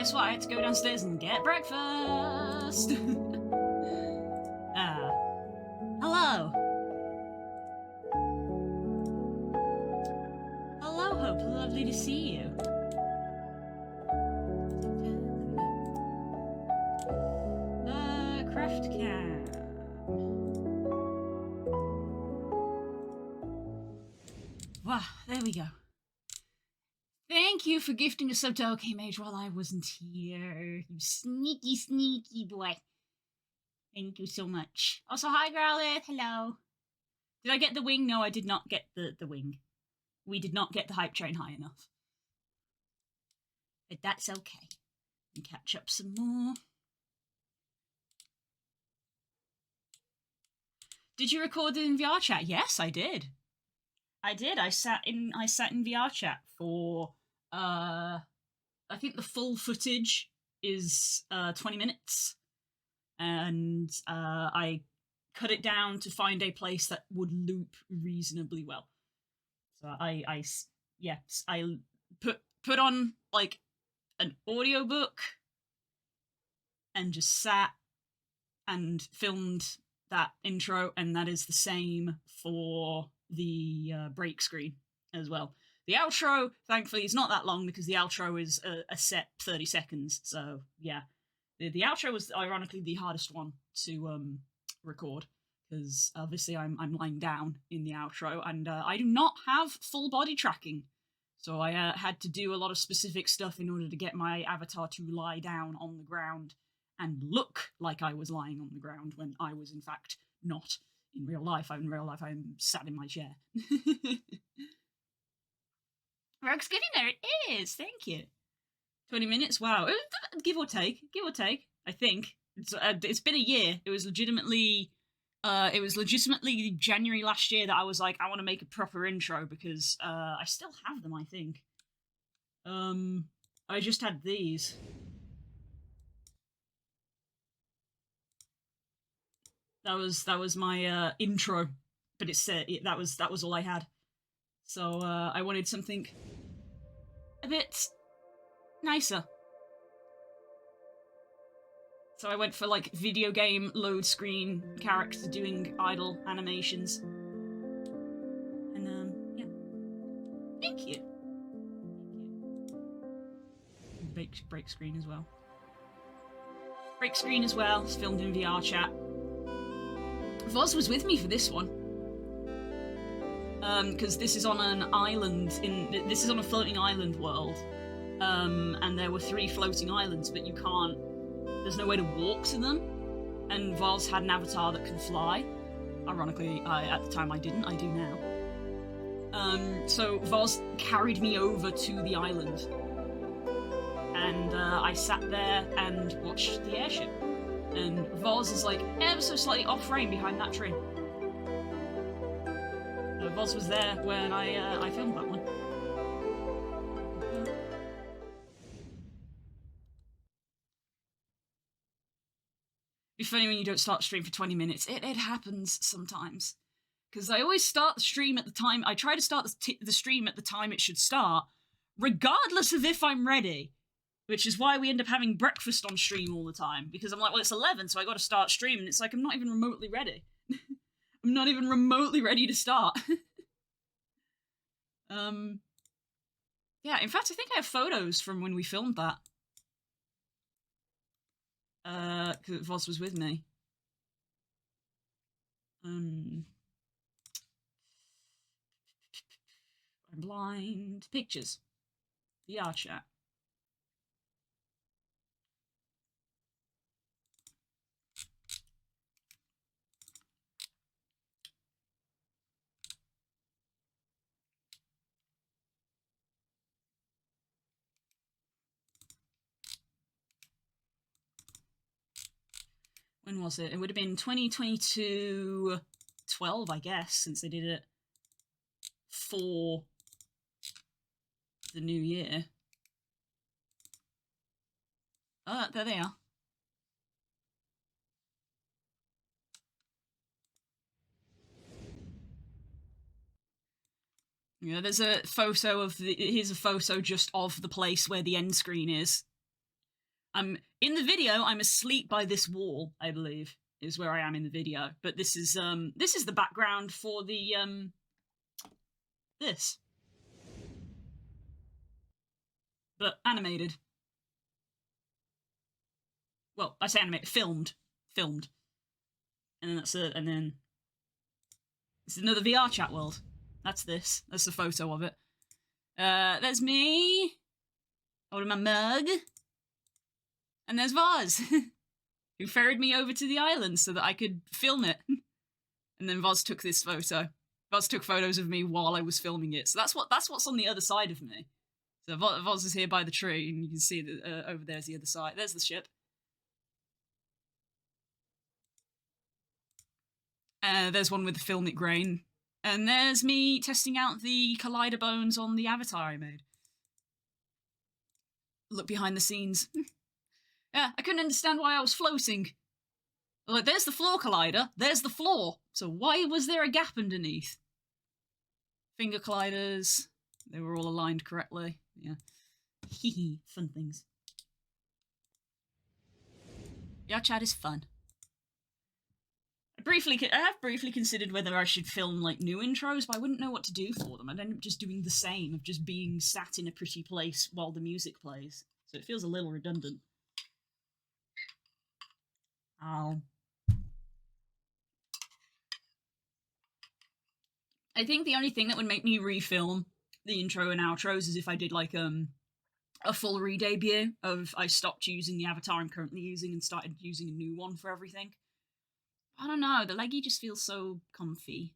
guess what? I had to go downstairs and get breakfast. Hello. Hello, Hope. Lovely to see you. Craft can. Wow, there we go. Thank you for gifting a sub to OK Mage while I wasn't here. You sneaky, sneaky boy. Thank you so much. Also, hi, Growlithe. Hello. Did I get the wing? No, I did not get the wing. We did not get the hype train high enough. But that's okay. And catch up some more. Did you record it in VR chat? Yes, I did. I sat in VR chat for I think the full footage is 20 minutes. And I cut it down to find a place that would loop reasonably well. So I put on like an audiobook and just sat and filmed that intro, and that is the same for the break screen as well. The outro, thankfully, is not that long because the outro is a set 30 seconds. So yeah, the outro was ironically the hardest one to record because obviously I'm lying down in the outro, and I do not have full body tracking. So I had to do a lot of specific stuff in order to get my avatar to lie down on the ground and look like I was lying on the ground when I was in fact not in real life. In real life, I'm sat in my chair. Rogue's getting there. It is. Thank you. 20 minutes. Wow. Give or take. I think it's been a year. It was legitimately January last year that I was like, I want to make a proper intro because I still have them. I think. I just had these. That was my intro, but that was all I had. So I wanted something a bit nicer. So I went for like video game load screen character doing idle animations. And yeah. Thank you. Break screen as well. Break screen as well. It's filmed in VR chat. Voz was with me for this one. Because this is on an island this is on a floating island world. And there were 3 floating islands, but there's no way to walk to them. And Voz had an avatar that can fly. Ironically, at the time I didn't, I do now. So Voz carried me over to the island. And I sat there and watched the airship. And Voz is like ever so slightly off frame behind that tree. Voz was there when I filmed that one. It'd be funny when you don't start the stream for 20 minutes. It happens sometimes. Because I always start the stream at the time. I try to start the stream at the time it should start, regardless of if I'm ready. Which is why we end up having breakfast on stream all the time. Because I'm like, well, it's 11, so I got to start stream. And it's like, I'm not even remotely ready. I'm not even remotely ready to start. Yeah, in fact, I think I have photos from when we filmed that. Because Voz was with me. I'm blind. Pictures. VR chat. When was it? It would have been 2022, 12, I guess, since they did it for the new year. There they are. Yeah, there's a photo of here's a photo just of the place where the end screen is. I'm in the video. I'm asleep by this wall, I believe, is where I am in the video. But this is the background for the this, but animated. Well, I say animated, filmed, and then that's it. And then it's another VR chat world. That's this. That's the photo of it. There's me holding my mug. And there's Vaz, who ferried me over to the island so that I could film it. And then Vaz took this photo. Vaz took photos of me while I was filming it. So that's what's on the other side of me. So Vaz is here by the tree, and you can see that over there's the other side. There's the ship. There's one with the filmic grain. And there's me testing out the collider bones on the avatar I made. Look behind the scenes. Yeah, I couldn't understand why I was floating. Like, there's the floor collider, there's the floor. So why was there a gap underneath? Finger colliders, they were all aligned correctly. Yeah. Hehe, fun things. Yeah, chat is fun. I have briefly considered whether I should film, like, new intros, but I wouldn't know what to do for them. I'd end up just doing the same, of just being sat in a pretty place while the music plays. So it feels a little redundant. Oh. I think the only thing that would make me refilm the intro and outros is if I did, like, a full re-debut of I stopped using the avatar I'm currently using and started using a new one for everything. I don't know, the leggy just feels so comfy.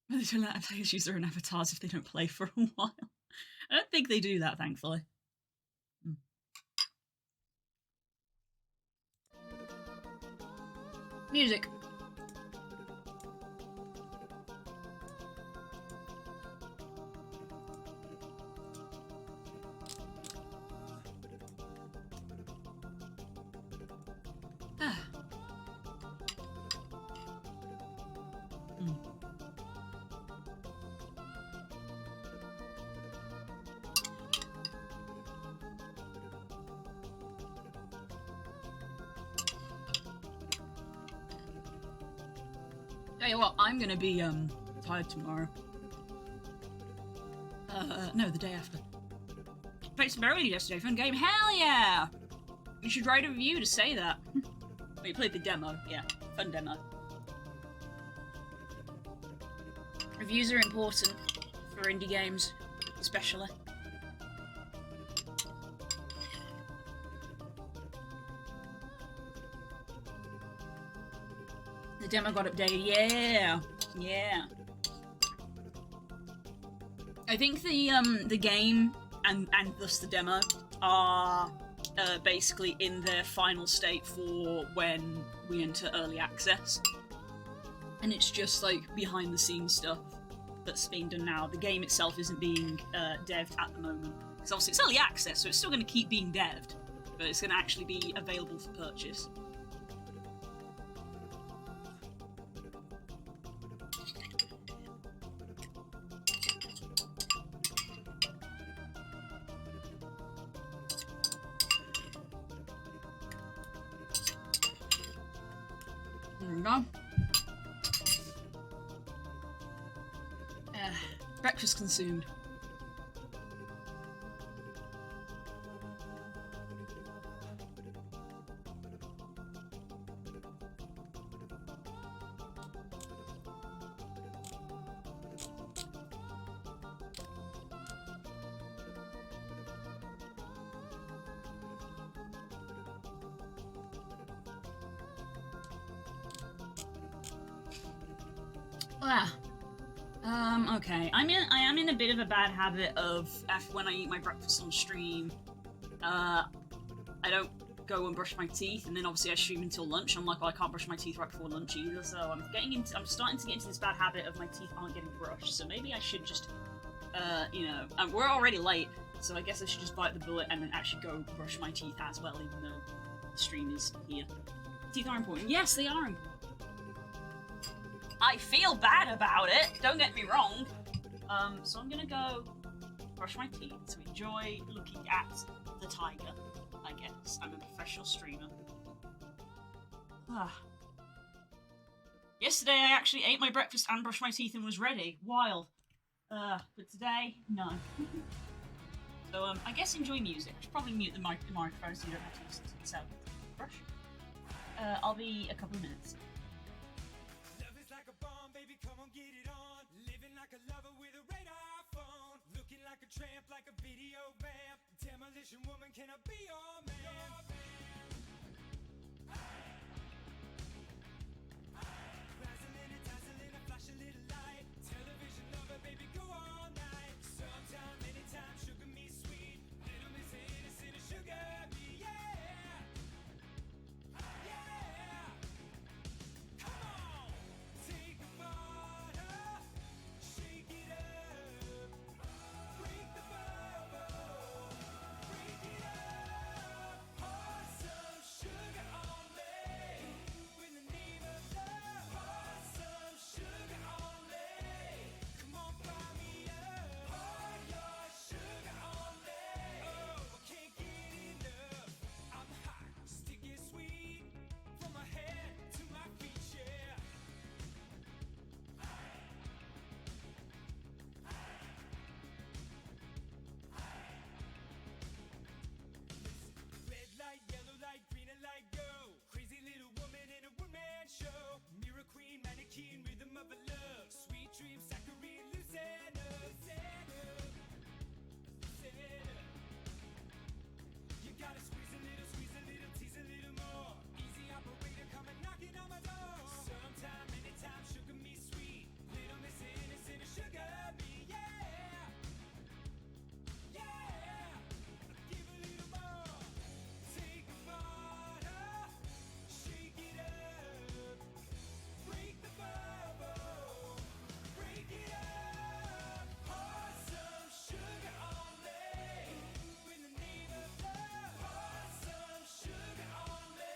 They don't let players use their own avatars if they don't play for a while. I don't think they do that, thankfully. Music. Tell you what, I'm gonna be tired tomorrow. No, the day after. Played some early yesterday, fun game. Hell yeah! You should write a review to say that. Well, you played the demo, yeah, fun demo. Reviews are important for indie games, especially. The demo got updated, yeah, yeah. I think the game and thus the demo are basically in their final state for when we enter early access, and it's just like behind the scenes stuff that's being done now. The game itself isn't being devved at the moment, because obviously it's early access, so it's still going to keep being devved, but it's going to actually be available for purchase. There we go. Breakfast consumed. Okay. I am in a bit of a bad habit of, after when I eat my breakfast on stream, I don't go and brush my teeth, and then obviously I stream until lunch. I'm like, well, I can't brush my teeth right before lunch either, so I'm starting to get into this bad habit of my teeth aren't getting brushed, so maybe I should just, we're already late, so I guess I should just bite the bullet and then actually go brush my teeth as well, even though the stream is here. Teeth are important. Yes, they are important. I feel bad about it, don't get me wrong. So I'm gonna go brush my teeth, to enjoy looking at the tiger, I guess. I'm a professional streamer. Yesterday I actually ate my breakfast and brushed my teeth and was ready. Wild. But today, no. So, I guess enjoy music. Should probably mute the microphone so you don't have to listen to the sound of the brush. I'll be a couple of minutes. Love is like a bomb, baby, come on, get it on. Living like a lover with a radar phone. Looking like a tramp, like a video vamp. Demolition woman, can I be your man? Razzling and dazzling, I flash a little light. Television lover, baby, go all night. Sometime, anytime, sugar me sweet. Little miss innocent, sugar me, yeah. Yeah. Come on, take a bottle, shake it up, break the bubble, break it up, pour some sugar on me, in the name of love, pour some sugar on me, come on, buy me up, pour your sugar on me, oh, I can't get enough, I'm hot, sticky, sweet, from my head to my feet, yeah. Red light, yellow light, green light, go. Crazy little woman in a one-man show. Mirror queen, mannequin, rhythm of a love. Sweet dream, saccharine, Lucena, Lucena, Lucena. You gotta squeeze a little, tease a little more. Easy operator, come and knocking on my door. Sometime, anytime, sugar me sweet. Little miss innocent, sugar me, yeah. Yeah. Give a little more. Take a bottle, shake it up, break the bubble, break it up, pour some sugar on me, in the name of love, pour some sugar on me,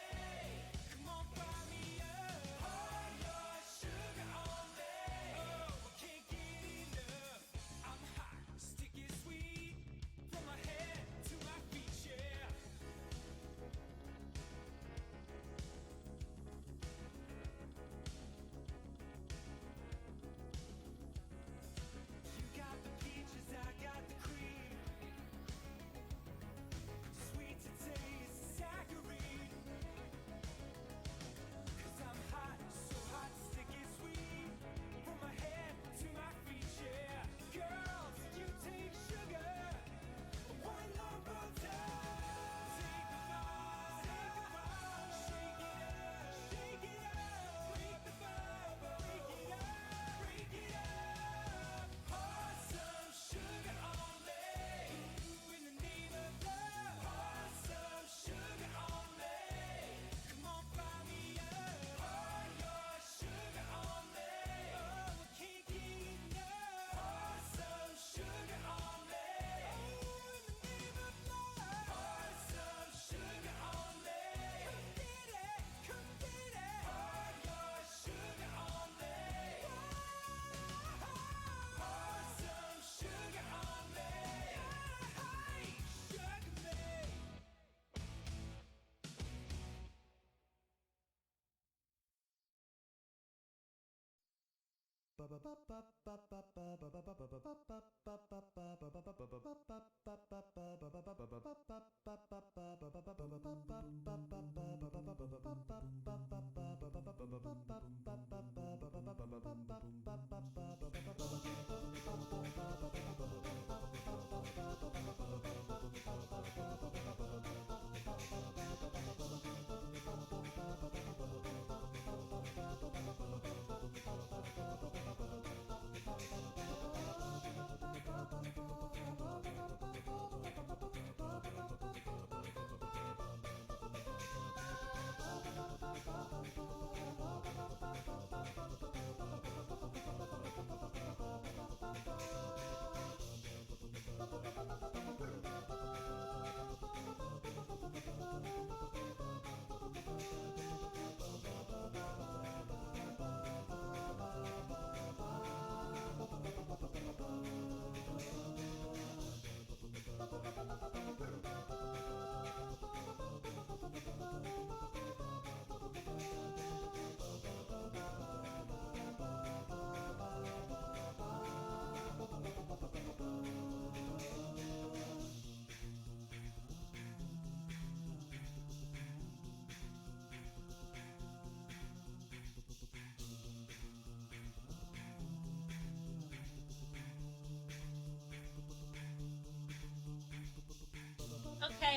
come on, buy me up, pour your sugar on me, oh, I can't get enough, I'm hot, sticky, sweet, from my head to my feet, yeah. You got the peaches, I got the cream. Sweet to taste, saccharine. 'Cause I'm hot, so hot, sticky, sweet. From my head to my feet, yeah. Girls, you take sugar. One lump of time. Take a bite, shake it up, break the bubble, break it up, pour some sugar on me, in the name of love, pour some sugar on me, come on, buy me up, pour your sugar on me, oh, I can't get enough, pour some sugar on me, oh, in the name of love, pour some sugar on me, come get it, pour your sugar on me, pour some sugar on me, hey, sugar me.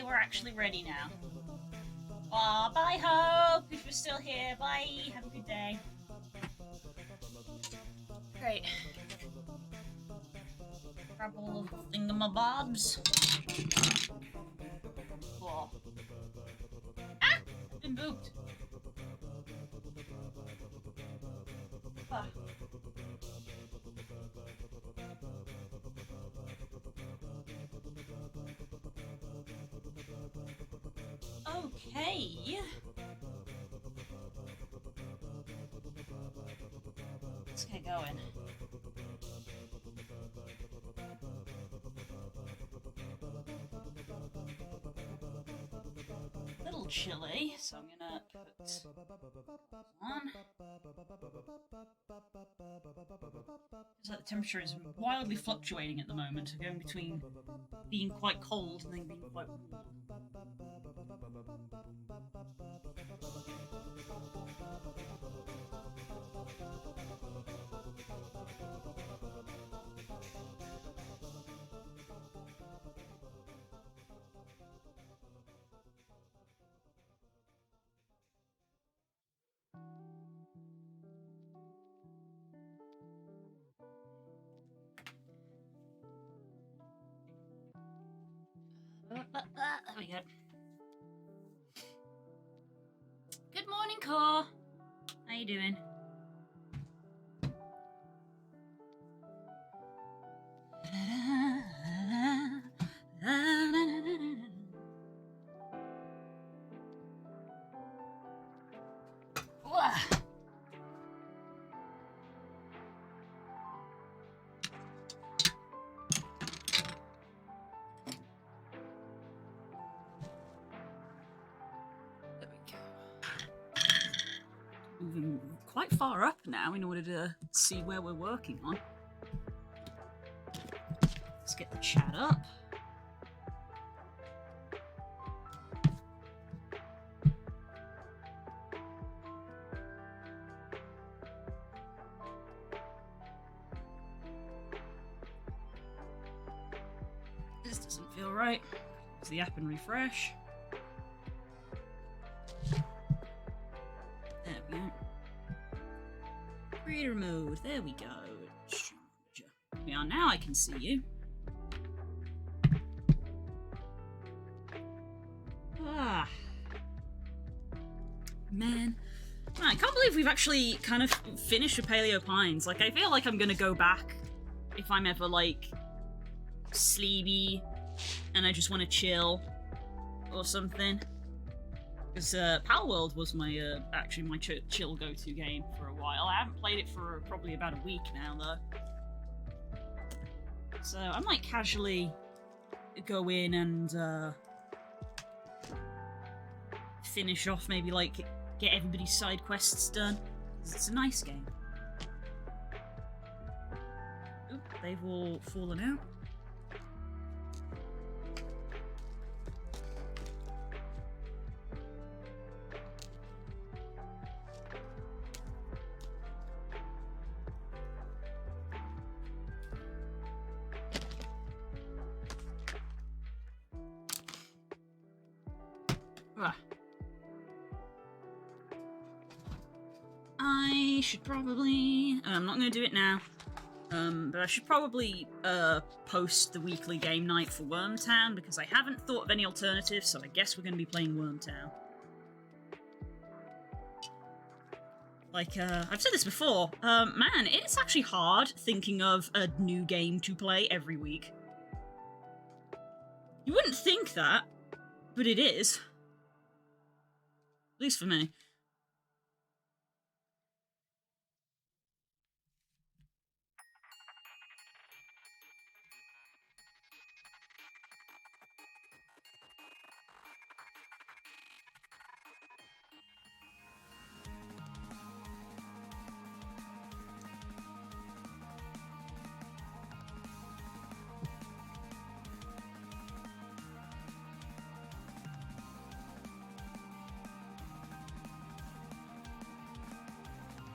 we're actually ready now. Aw, bye, Hope, if you're still here. Bye, have a good day. Great. Grab all of the thingamabobs. Cool. Ah! Been booped. Ah. Okay. Let's get going. A little chilly, so I'm gonna put on. It's like the temperature is wildly fluctuating at the moment, going between being quite cold and then being quite warm. There we go. Good morning, Core. How you doing? There we go. Moving quite far up now in order to see where we're working on. Let's get the chat up. This doesn't feel right. Close the app and refresh. There we go. Creator mode. There we go. Yeah, now I can see you. Ah. Man. I can't believe we've actually kind of finished with Paleo Pines. Like, I feel like I'm gonna go back if I'm ever, like, sleepy and I just want to chill or something. Because Pal World was my actually my chill go-to game for a while. I haven't played it for probably about a week now, though. So I might casually go in and finish off, maybe like get everybody's side quests done. 'Cause it's a nice game. Oop, they've all fallen out. I should probably... I'm not going to do it now. But I should probably post the weekly game night for Wormtown, because I haven't thought of any alternatives, so I guess we're going to be playing Wormtown. Like, I've said this before, man, it's actually hard thinking of a new game to play every week. You wouldn't think that, but it is. At least for me.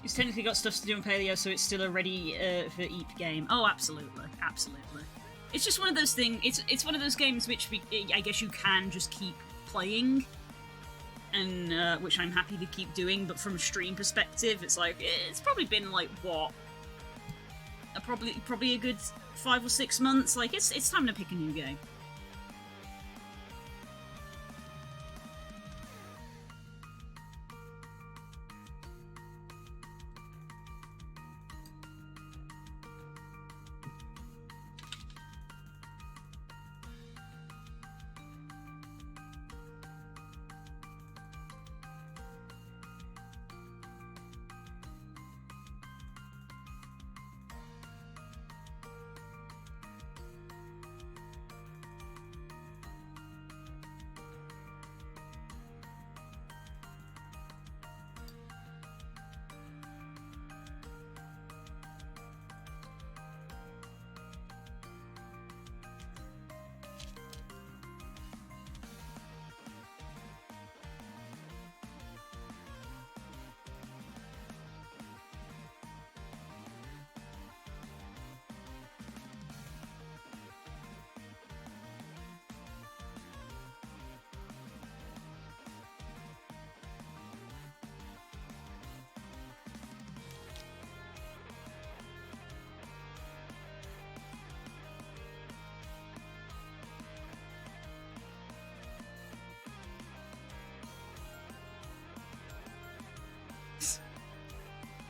It's technically got stuff to do on Paleo, so it's still a ready for EAP game. Oh, absolutely. Absolutely. It's just one of those things. It's one of those games which I guess you can just keep playing, and which I'm happy to keep doing. But from a stream perspective, it's like it's probably been like what, probably a good 5 or 6 months. Like it's time to pick a new game.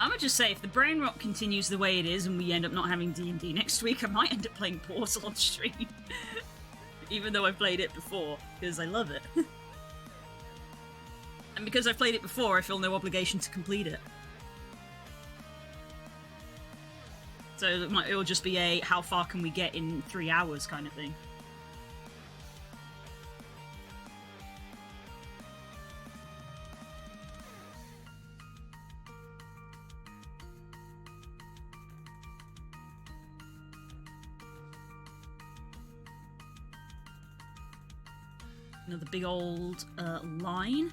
I'm gonna just say, if the brain rot continues the way it is and we end up not having D&D next week, I might end up playing Portal on stream. Even though I've played it before, because I love it. And because I've played it before, I feel no obligation to complete it. So it'll just be a how far can we get in 3 hours kind of thing. Another big old line.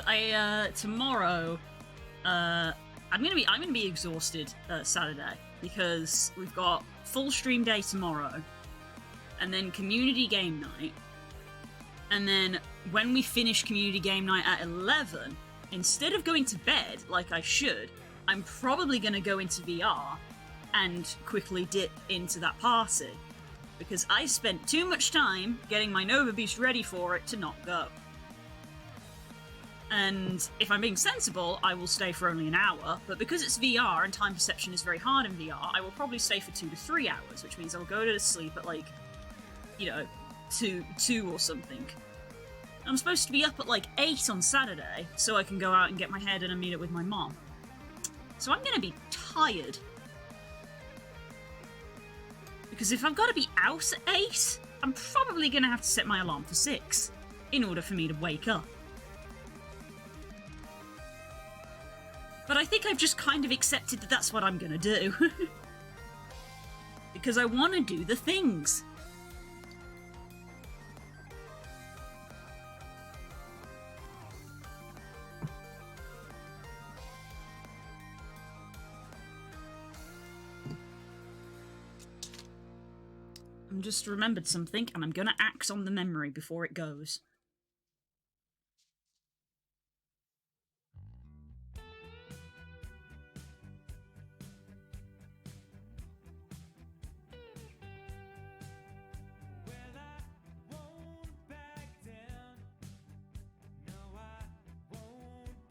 Yeah, tomorrow, I'm gonna be exhausted Saturday because we've got full stream day tomorrow, and then community game night, and then when we finish community game night at 11, instead of going to bed like I should, I'm probably gonna go into VR and quickly dip into that party because I spent too much time getting my Nova Beast ready for it to not go. And if I'm being sensible, I will stay for only an hour, but because it's VR and time perception is very hard in VR, I will probably stay for 2 to 3 hours, which means I'll go to sleep at like, 2 or something. I'm supposed to be up at like 8 on Saturday, so I can go out and get my hair done and meet up with my mom. So I'm gonna be tired. Because if I've got to be out at 8, I'm probably gonna have to set my alarm for 6 in order for me to wake up. But I think I've just kind of accepted that that's what I'm gonna do. Because I want to do the things. I've just remembered something, and I'm gonna act on the memory before it goes. Well, I won't back down. No, I won't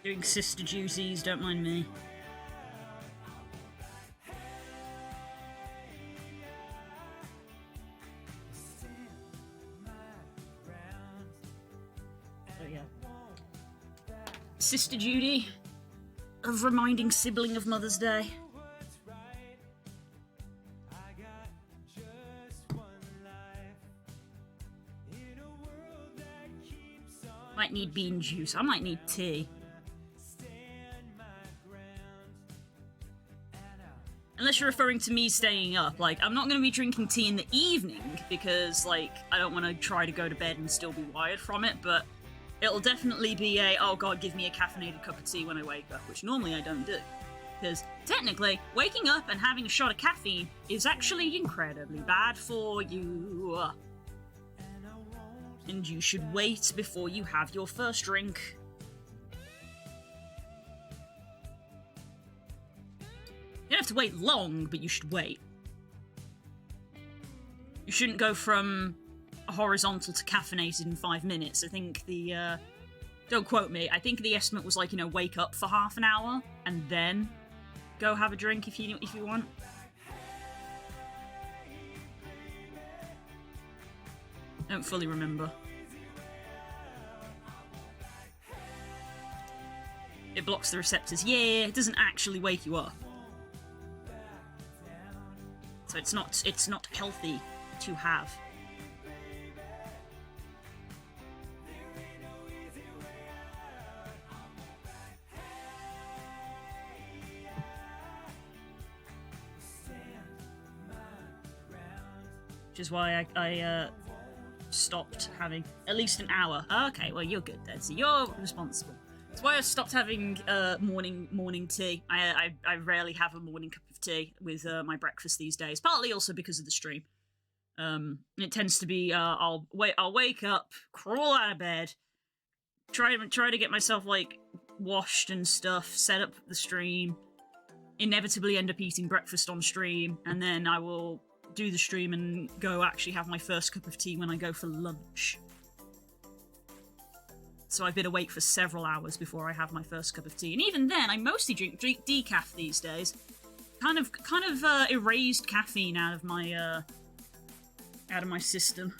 Doing sister duties, don't mind me. Oh yeah. Sister duty of reminding sibling of Mother's Day. Might need bean juice. I might need tea. Unless you're referring to me staying up. Like, I'm not going to be drinking tea in the evening because, like, I don't want to try to go to bed and still be wired from it, but it'll definitely be a, oh god, give me a caffeinated cup of tea when I wake up, which normally I don't do. Because, technically, waking up and having a shot of caffeine is actually incredibly bad for you. And you should wait before you have your first drink. You don't have to wait long, but you should wait. You shouldn't go from horizontal to caffeinated in 5 minutes. I think the, don't quote me, I think the estimate was like, wake up for half an hour and then go have a drink if you want. I don't fully remember. It blocks the receptors. Yeah, it doesn't actually wake you up. So it's not healthy to have. Which is why I stopped having at least an hour. Okay, well you're good then, so you're responsible. That's why I stopped having morning tea. I rarely have a morning cup of tea with my breakfast these days. Partly also because of the stream. It tends to be I'll wake up, crawl out of bed, try to get myself like washed and stuff, set up the stream, inevitably end up eating breakfast on stream, and then I will do the stream and go actually have my first cup of tea when I go for lunch. So I've been awake for several hours before I have my first cup of tea. And even then, I mostly drink decaf these days. Kind of erased caffeine out of my system.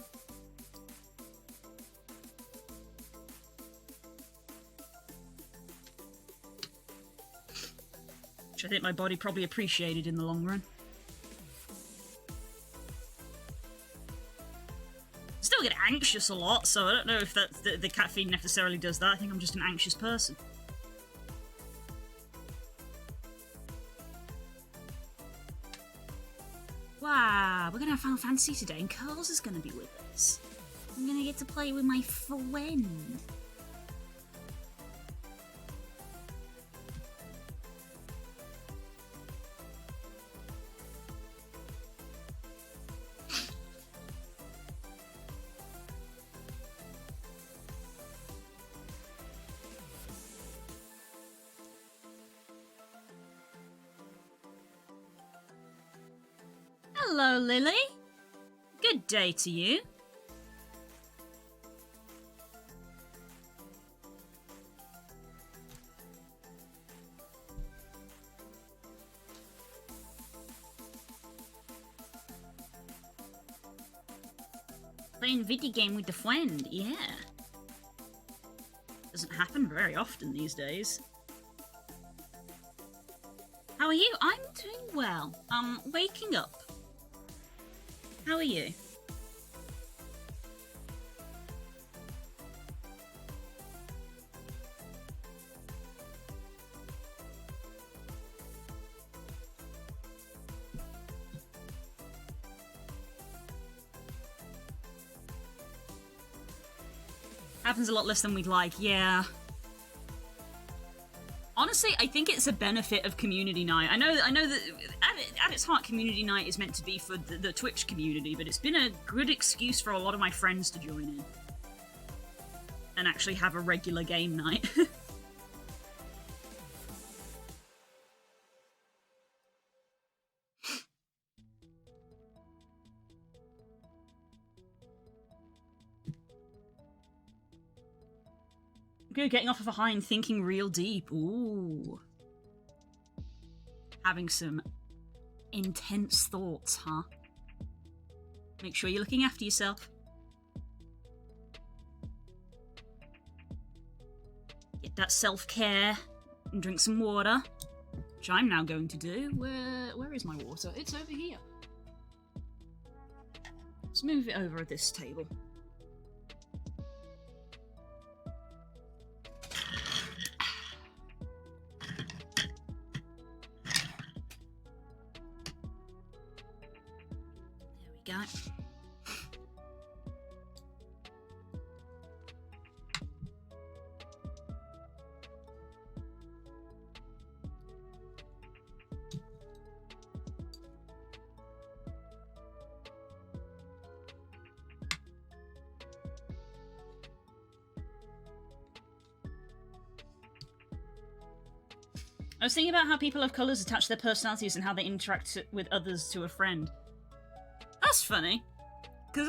Which I think my body probably appreciated in the long run. Still get anxious a lot, so I don't know if that's the caffeine necessarily does that. I think I'm just an anxious person. Wow, we're gonna have Final Fantasy today, and Curls is gonna be with us. I'm gonna get to play with my friend. Hello, Lily. Good day to you. Playing video game with a friend, yeah. Doesn't happen very often these days. How are you? I'm doing well. I'm waking up. How are you? Happens a lot less than we'd like, yeah. Honestly, I think it's a benefit of community night. I know that at its heart, community night is meant to be for the Twitch community, but it's been a good excuse for a lot of my friends to join in and actually have a regular game night. Good, getting off of a high and thinking real deep. Ooh. Having some intense thoughts, huh? Make sure you're looking after yourself. Get that self-care and drink some water, which I'm now going to do. Where is my water? It's over here. Let's move it over at this table. There we go. I was thinking about how people have colours attached to their personalities and how they interact with others to a friend. That's funny. Because,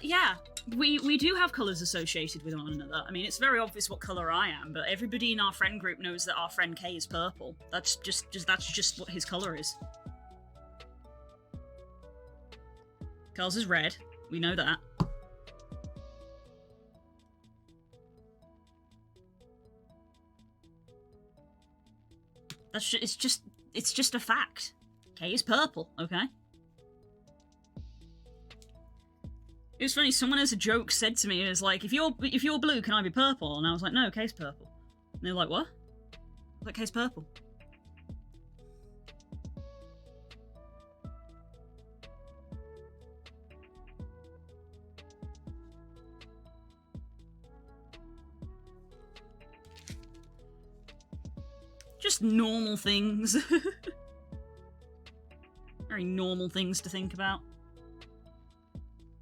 yeah, we do have colours associated with one another. I mean, it's very obvious what colour I am, but everybody in our friend group knows that our friend Kay is purple. That's just what his colour is. Carl's is red. We know that. It's just a fact. Kay is purple, okay? It was funny, someone as a joke said to me, it was like, if you're blue, can I be purple? And I was like, no, Kay's purple. And they're like, what? I was like, Kay's purple. Just normal things. Very normal things to think about.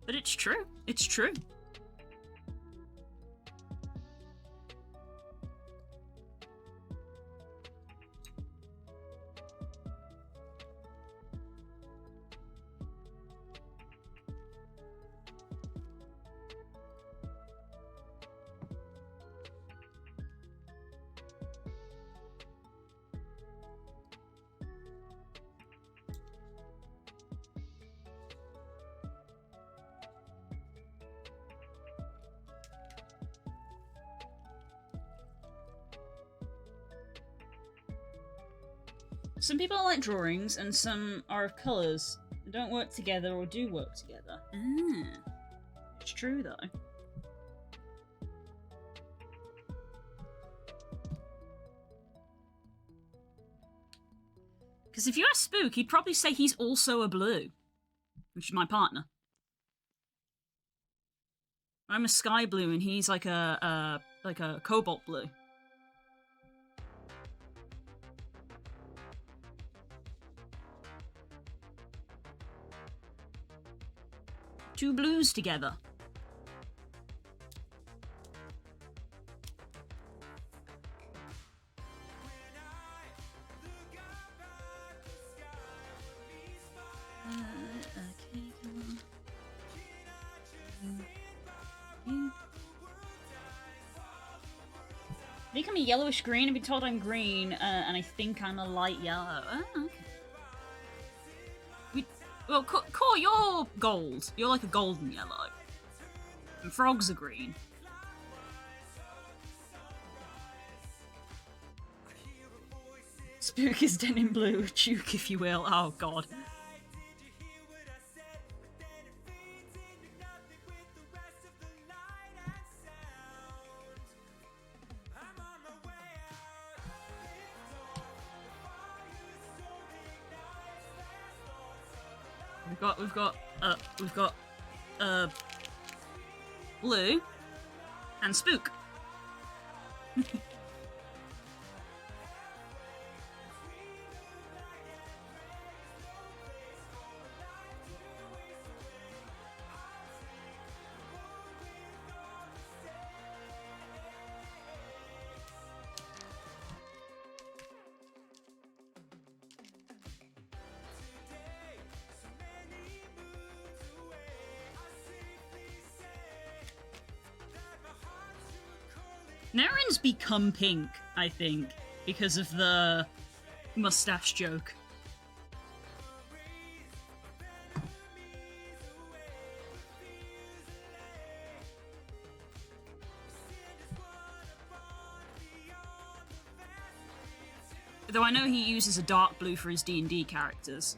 But it's true. It's true. Some people like drawings, and some are of colours. They don't work together or do work together. Ah, it's true though. Because if you ask Spook, he'd probably say he's also a blue, which is my partner. I'm a sky blue, and he's like a cobalt blue. Two blues together. Okay, come on. I think I'm a yellowish green. I've been told I'm green, and I think I'm a light yellow. Oh, okay. Well, Core, you're gold. You're like a golden yellow. And frogs are green. Spook is denim blue, Duke, if you will. Oh, God. We've got Blue and Spook. Naren's become pink, I think, because of the mustache joke. Though I know he uses a dark blue for his D&D characters.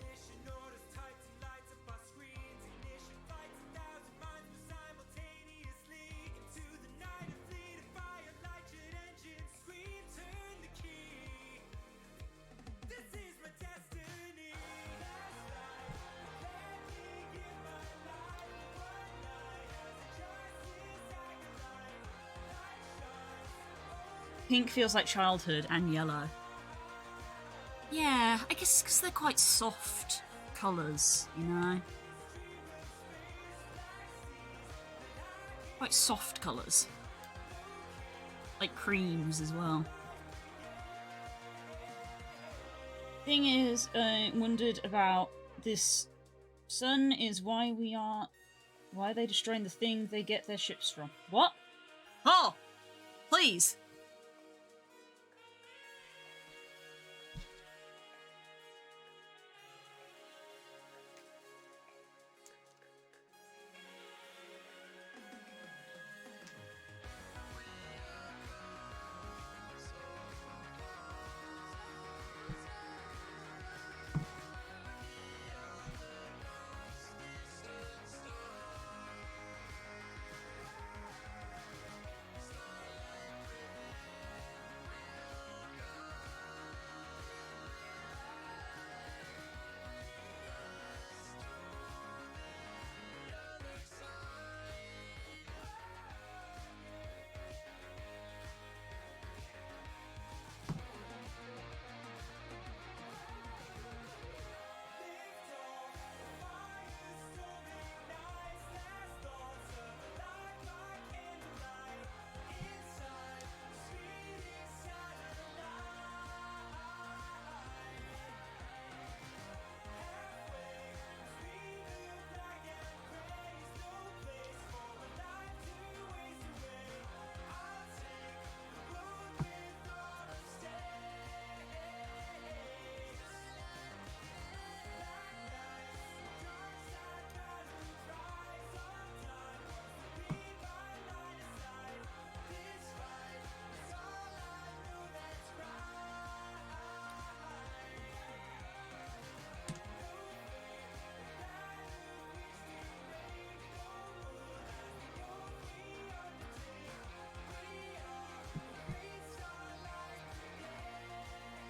Pink feels like childhood, and yellow. Yeah, I guess because they're quite soft colours, you know? Quite soft colours. Like creams as well. Thing is, I wondered about this sun is why are they destroying the thing they get their ships from? What? Oh! Please!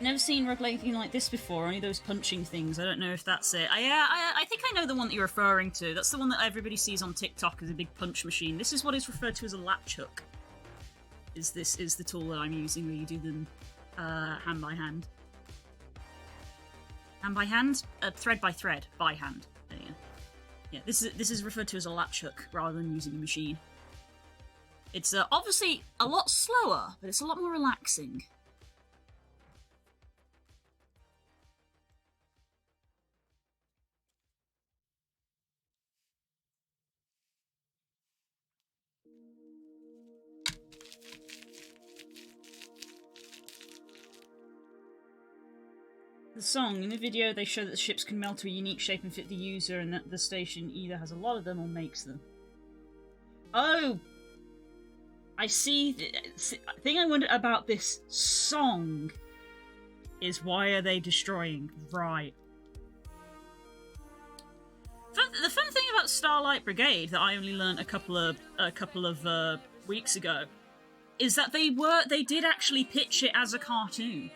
Never seen Rogue anything like this before, only those punching things. I don't know if that's it. I think I know the one that you're referring to. That's the one that everybody sees on TikTok as a big punch machine. This is what is referred to as a latch hook. This is the tool that I'm using where you do them hand by hand. Hand by hand? Thread by thread, by hand. There you go. Yeah, this is referred to as a latch hook rather than using a machine. It's obviously a lot slower, but it's a lot more relaxing. The song, in the video they show that the ships can melt to a unique shape and fit the user, and that the station either has a lot of them or makes them. Oh! I see. The thing I wonder about this song is why are they destroying? Right. The fun thing about Starlight Brigade that I only learned a couple of weeks ago is that they did actually pitch it as a cartoon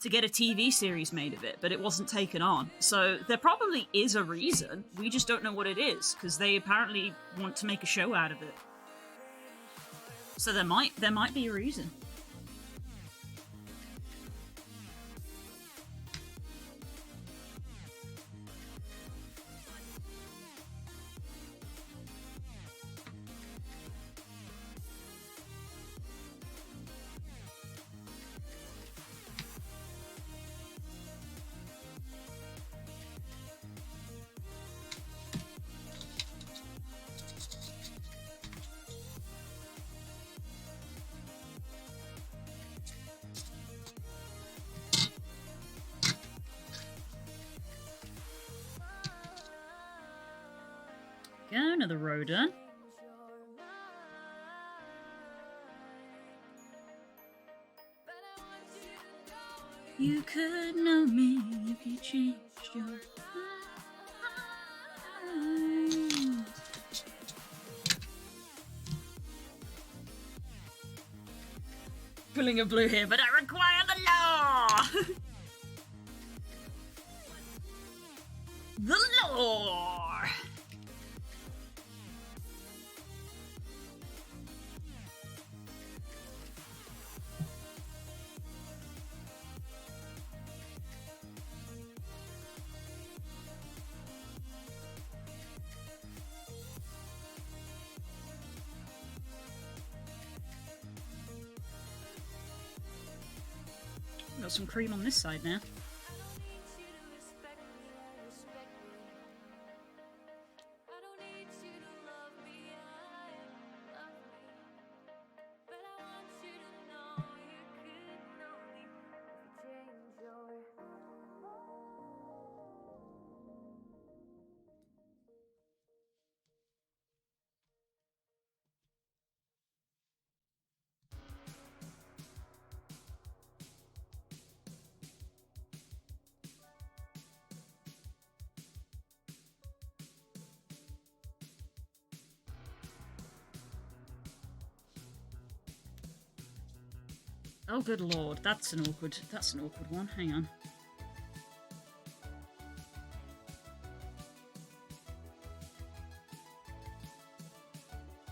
to get a TV series made of it, but it wasn't taken on. So there probably is a reason. We just don't know what it is, because they apparently want to make a show out of it. So there might be a reason. another Rodan. You could know me if you changed your mind. Pulling a blue here, but I require the law! The law! Got some cream on this side now. Oh, good lord, that's an awkward one. Hang on.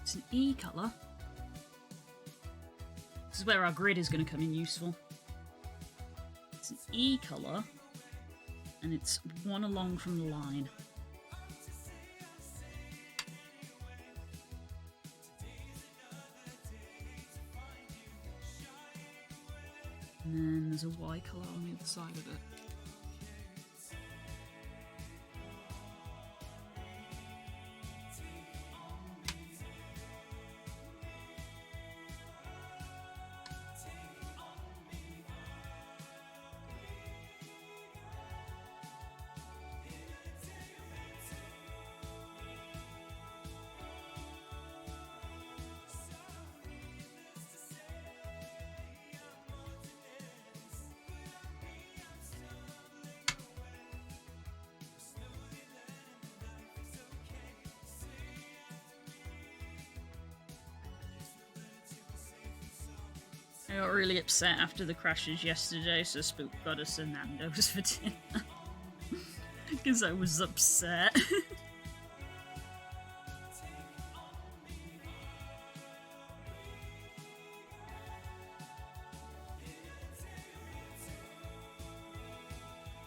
It's an E colour. This is where our grid is going to come in useful. It's an E colour, and it's one along from the line. And then there's a Y colour on the other side of it. I got really upset after the crashes yesterday, so Spook got us a Nando's for dinner. Because I was upset.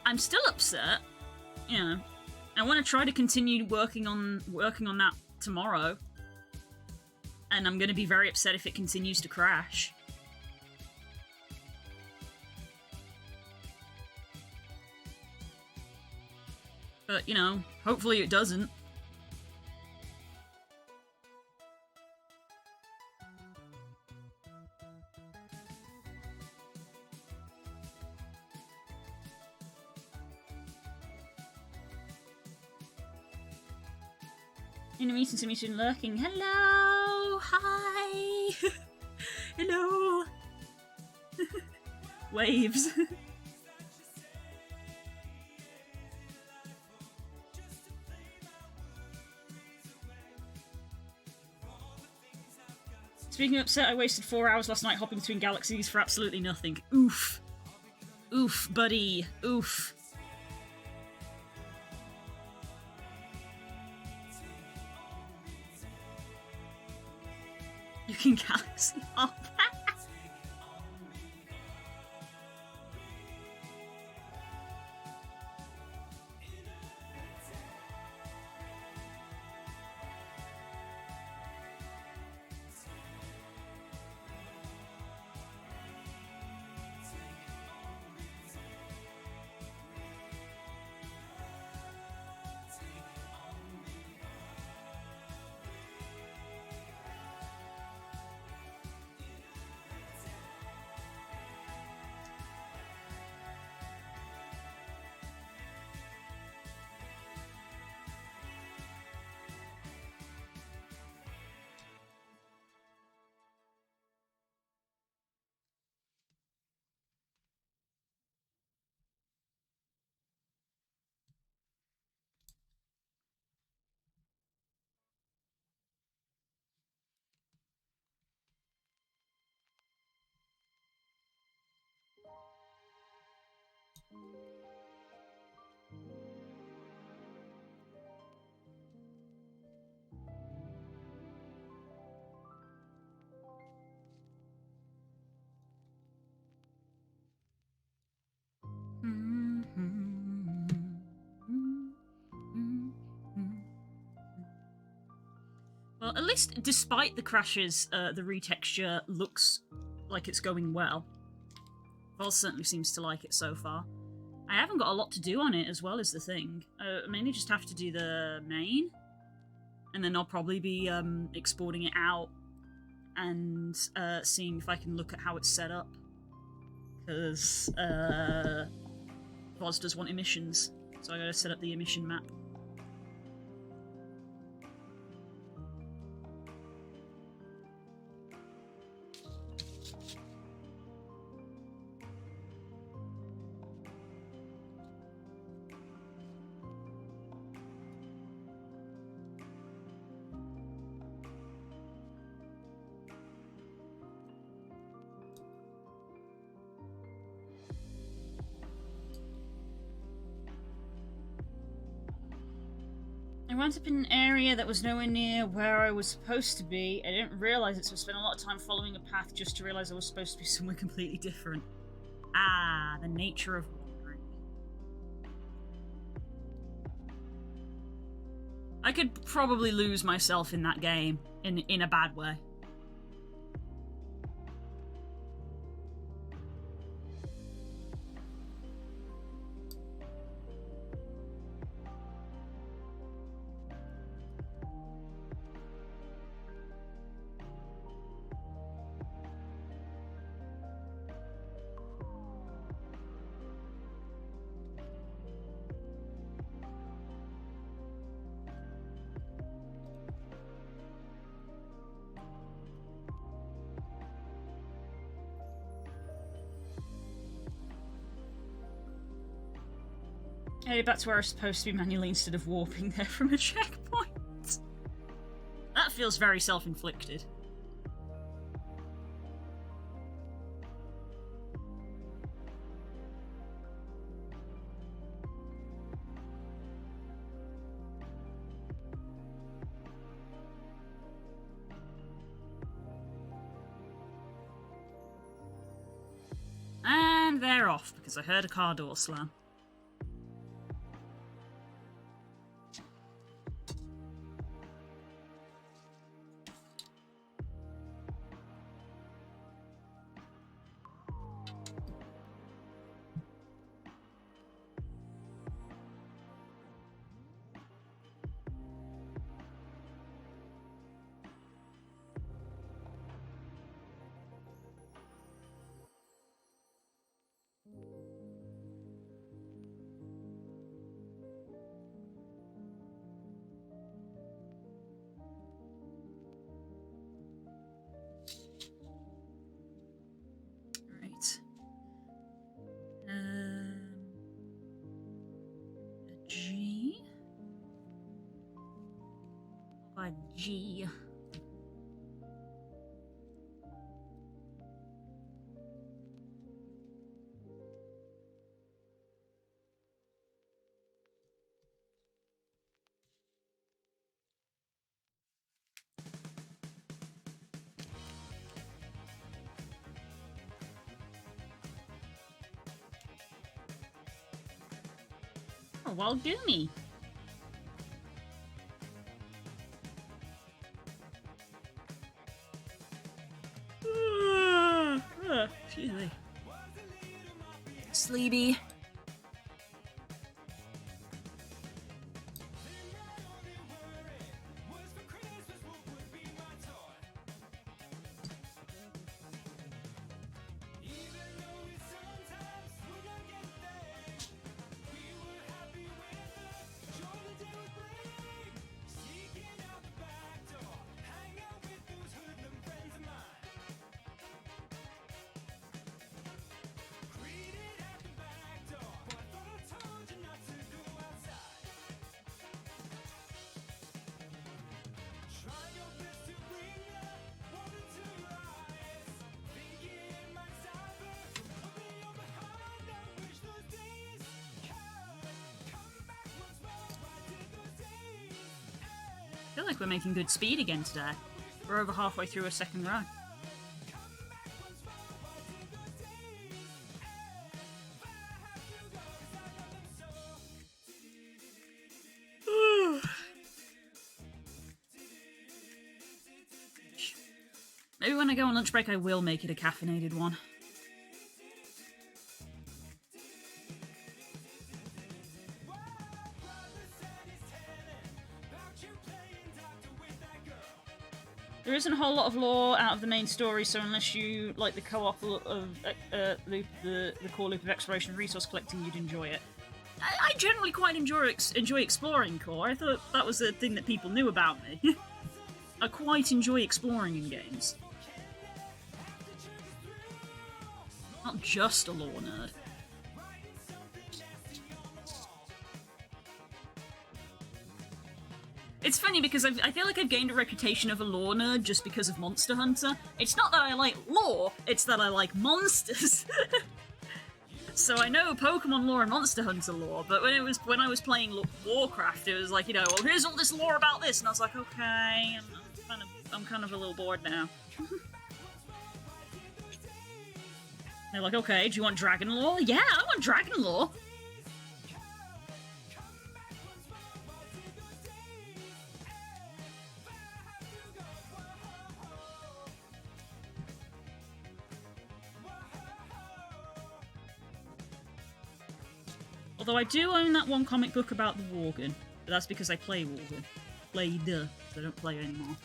I'm still upset. You know, I want to try to continue working on that tomorrow. And I'm going to be very upset if it continues to crash. But, you know, hopefully it doesn't. Intermittent lurking. Hello! Hi! Hello! Waves. Speaking of upset, I wasted 4 hours last night hopping between galaxies for absolutely nothing. Oof. Oof, buddy. Oof. You can galaxy hop. Well, at least despite the crashes, the retexture looks like it's going well. Vols certainly seems to like it so far. I haven't got a lot to do on it as well is the thing. I mainly just have to do the main. And then I'll probably be exporting it out and seeing if I can look at how it's set up. Because Voz does want emissions, so I gotta set up the emission map. I wound up in an area that was nowhere near where I was supposed to be. I didn't realise it, so I spent a lot of time following a path just to realise I was supposed to be somewhere completely different. Ah, the nature of wandering. I could probably lose myself in that game, in a bad way. Headed back to where I was supposed to be manually instead of warping there from a checkpoint. That feels very self-inflicted. And they're off because I heard a car door slam. Right. A G. A G. Oh, well, do me. Excuse me. Sleepy. I feel like we're making good speed again today. We're over halfway through a second run. Maybe when I go on lunch break, I will make it a caffeinated one. There isn't a whole lot of lore out of the main story, so unless you like the co-op of the core loop of exploration and resource collecting, you'd enjoy it. I generally quite enjoy exploring core. I thought that was a thing that people knew about me. I quite enjoy exploring in games. Not just a lore nerd. It's funny because I feel like I've gained a reputation of a lore nerd just because of Monster Hunter. It's not that I like lore, it's that I like monsters. So I know Pokemon lore and Monster Hunter lore, but when I was playing Warcraft, it was like, you know, well, here's all this lore about this, and I was like, okay, I'm kind of a little bored now. They're like, okay, do you want dragon lore? Yeah, I want dragon lore. Although I do own that one comic book about the Worgen, but that's because I play Worgen. Played, so I don't play anymore.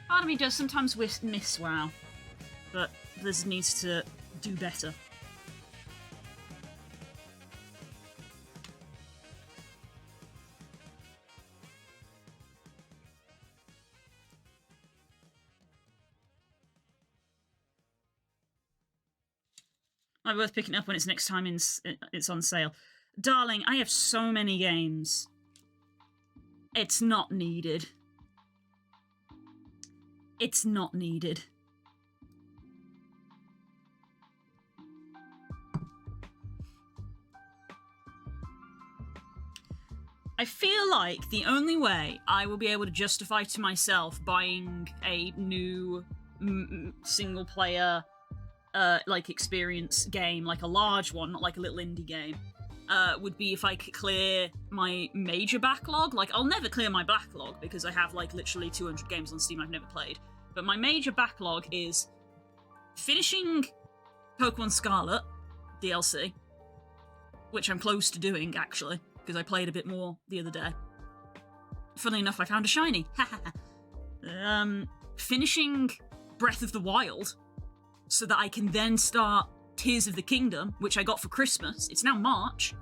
Part of me does sometimes miss WoW, but this needs to do better. Might be worth picking up when it's next time it's on sale. Darling, I have so many games. It's not needed. It's not needed. I feel like the only way I will be able to justify to myself buying a new single-player like experience game, like a large one, not like a little indie game, would be if I could clear my major backlog. Like, I'll never clear my backlog because I have like literally 200 games on Steam I've never played. But my major backlog is finishing Pokemon Scarlet DLC, which I'm close to doing actually, because I played a bit more the other day. Funnily enough, I found a shiny. Finishing Breath of the Wild, so that I can then start Tears of the Kingdom, which I got for Christmas. It's now March.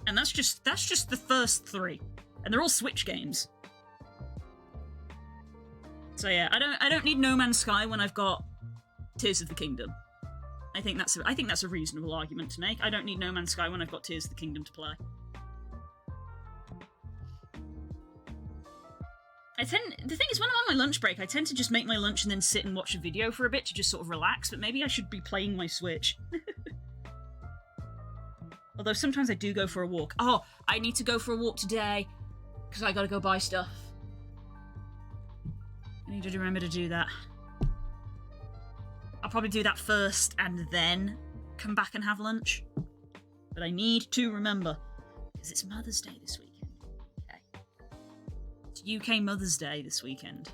And that's just the first 3. And they're all Switch games. So yeah, I don't need No Man's Sky when I've got Tears of the Kingdom. I think that's a reasonable argument to make. I don't need No Man's Sky when I've got Tears of the Kingdom to play. The thing is, when I'm on my lunch break, I tend to just make my lunch and then sit and watch a video for a bit to just sort of relax, but maybe I should be playing my Switch. Although sometimes I do go for a walk. Oh, I need to go for a walk today, because I gotta go buy stuff. I need to remember to do that. I'll probably do that first and then come back and have lunch. But I need to remember, because it's Mother's Day this weekend. UK Mother's Day this weekend.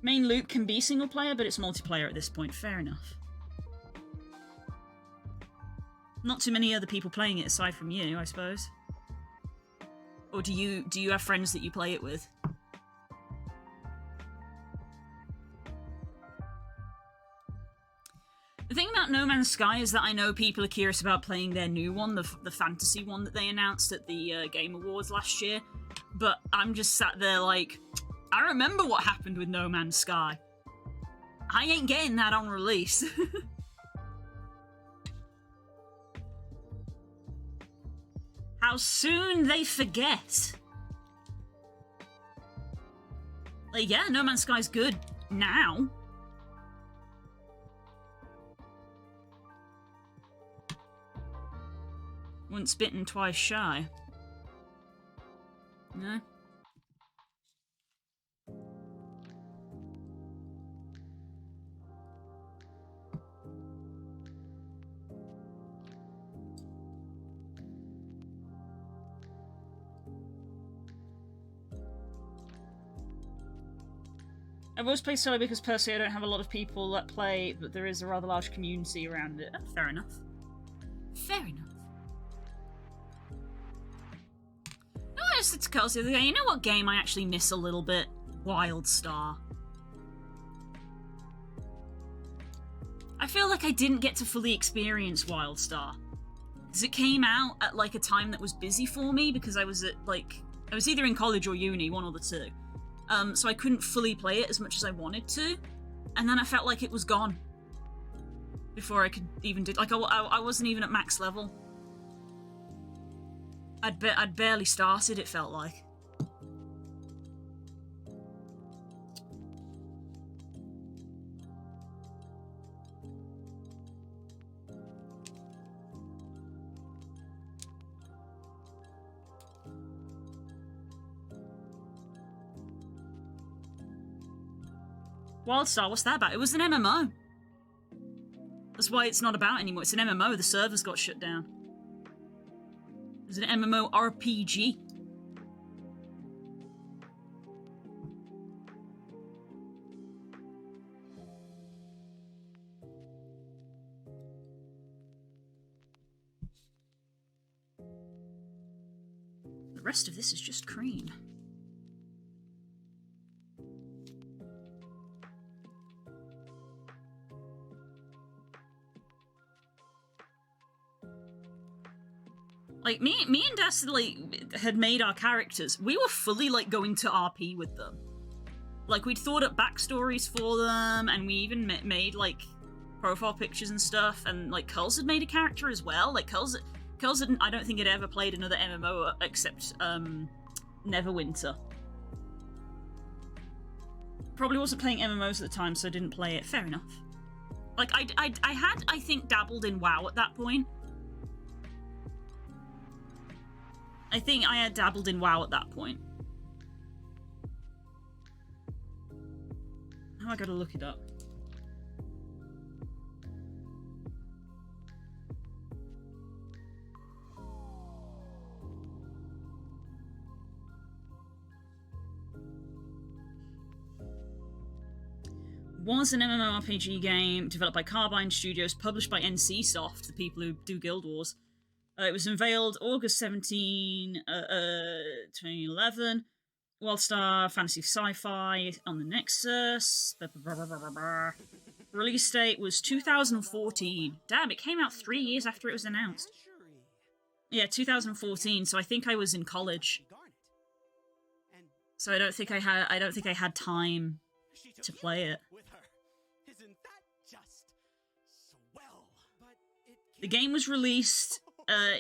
Main loop can be single player, but it's multiplayer at this point. Fair enough. Not too many other people playing it aside from you, I suppose. Or do you have friends that you play it with? The thing about No Man's Sky is that I know people are curious about playing their new one, the fantasy one that they announced at the Game Awards last year, but I'm just sat there like, I remember what happened with No Man's Sky. I ain't getting that on release. How soon they forget. Like, yeah, No Man's Sky's good now. Once bitten, twice shy. No? I've always played solo because personally I don't have a lot of people that play, but there is a rather large community around it. Fair enough. Fair enough. No, I just said to Kels the other day, you know what game I actually miss a little bit? WildStar. I feel like I didn't get to fully experience WildStar. Because it came out at like a time that was busy for me because I was at like... I was either in college or uni, one or the two. So I couldn't fully play it as much as I wanted to. And then I felt like it was gone. Before I could even do... Like, I wasn't even at max level. I'd barely started, it felt like. WildStar, what's that about? It was an MMO. That's why it's not about anymore. It's an MMO. The servers got shut down. It was an MMO RPG. The rest of this is just cream. Like, me and Dastardly had made our characters. We were fully, like, going to RP with them. Like, we'd thought up backstories for them, and we even made, like, profile pictures and stuff, and, like, Culls had made a character as well. Like, Culls had, I don't think had ever played another MMO except, Neverwinter. Probably wasn't playing MMOs at the time, so I didn't play it. Fair enough. Like, I had, I think, dabbled in WoW at that point. I think I had dabbled in WoW at that point. Now I gotta look it up. Was an MMORPG game developed by Carbine Studios, published by NCSoft, the people who do Guild Wars. It was unveiled August 17, 2011. WildStar Fantasy Sci-Fi on the Nexus. Release date was 2014. Damn, it came out 3 years after it was announced. Yeah, 2014. So I think I was in college. So I don't think I had time to play it. The game was released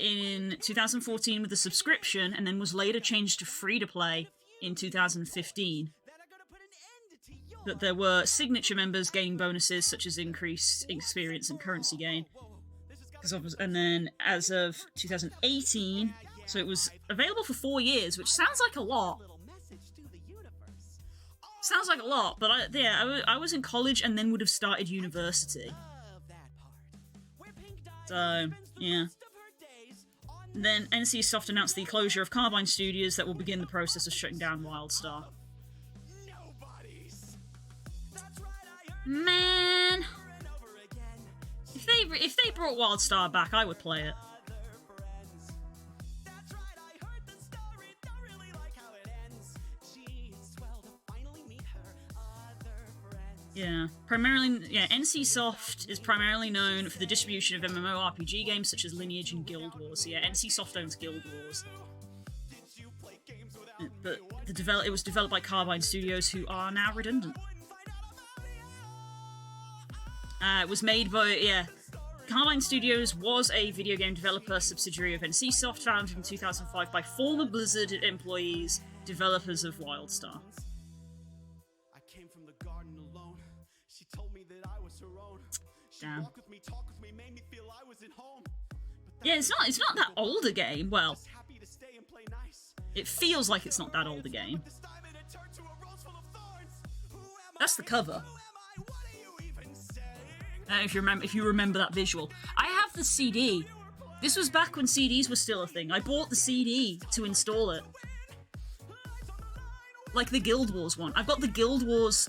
in 2014 with a subscription, and then was later changed to free-to-play in 2015. But there were signature members gaining bonuses such as increased experience and currency gain. And then as of 2018, so it was available for 4 years, which sounds like a lot. Sounds like a lot, but I was in college and then would have started university. So, yeah. Then NCSoft announced the closure of Carbine Studios that will begin the process of shutting down WildStar. Man, if they brought WildStar back, I would play it. Yeah, NCSoft is primarily known for the distribution of MMORPG games such as Lineage and Guild Wars. Yeah, NCSoft owns Guild Wars. But it was developed by Carbine Studios, who are now redundant. It was made by, Carbine Studios was a video game developer subsidiary of NCSoft, founded in 2005 by former Blizzard employees, developers of WildStar. Damn. Yeah, it's not that old a game. Well, it feels like it's not that old a game. That's the cover. If you remember that visual. I have the CD. This was back when CDs were still a thing. I bought the CD to install it. Like the Guild Wars one. I've got the Guild Wars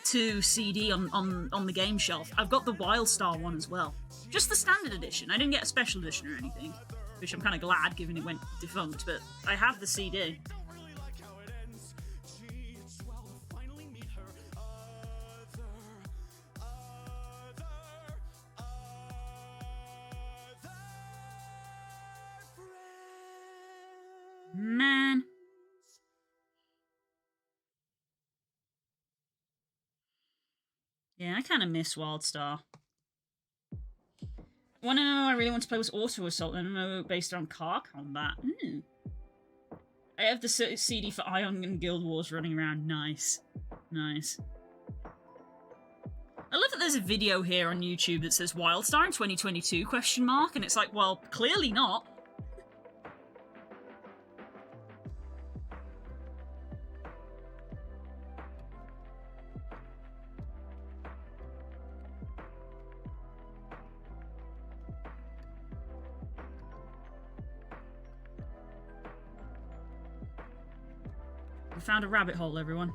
2 CD on the game shelf. I've got the Wildstar one as well. Just the standard edition. I didn't get a special edition or anything, which I'm kind of glad given it went defunct, but I have the CD. Man. Yeah, I kind of miss Wildstar. One MMO I really want to play was Auto Assault, an MMO based on car combat. I have the CD for Ion and Guild Wars running around. Nice. Nice. I love that there's a video here on YouTube that says Wildstar in 2022, question mark, and it's like, well, clearly not. We found a rabbit hole, everyone.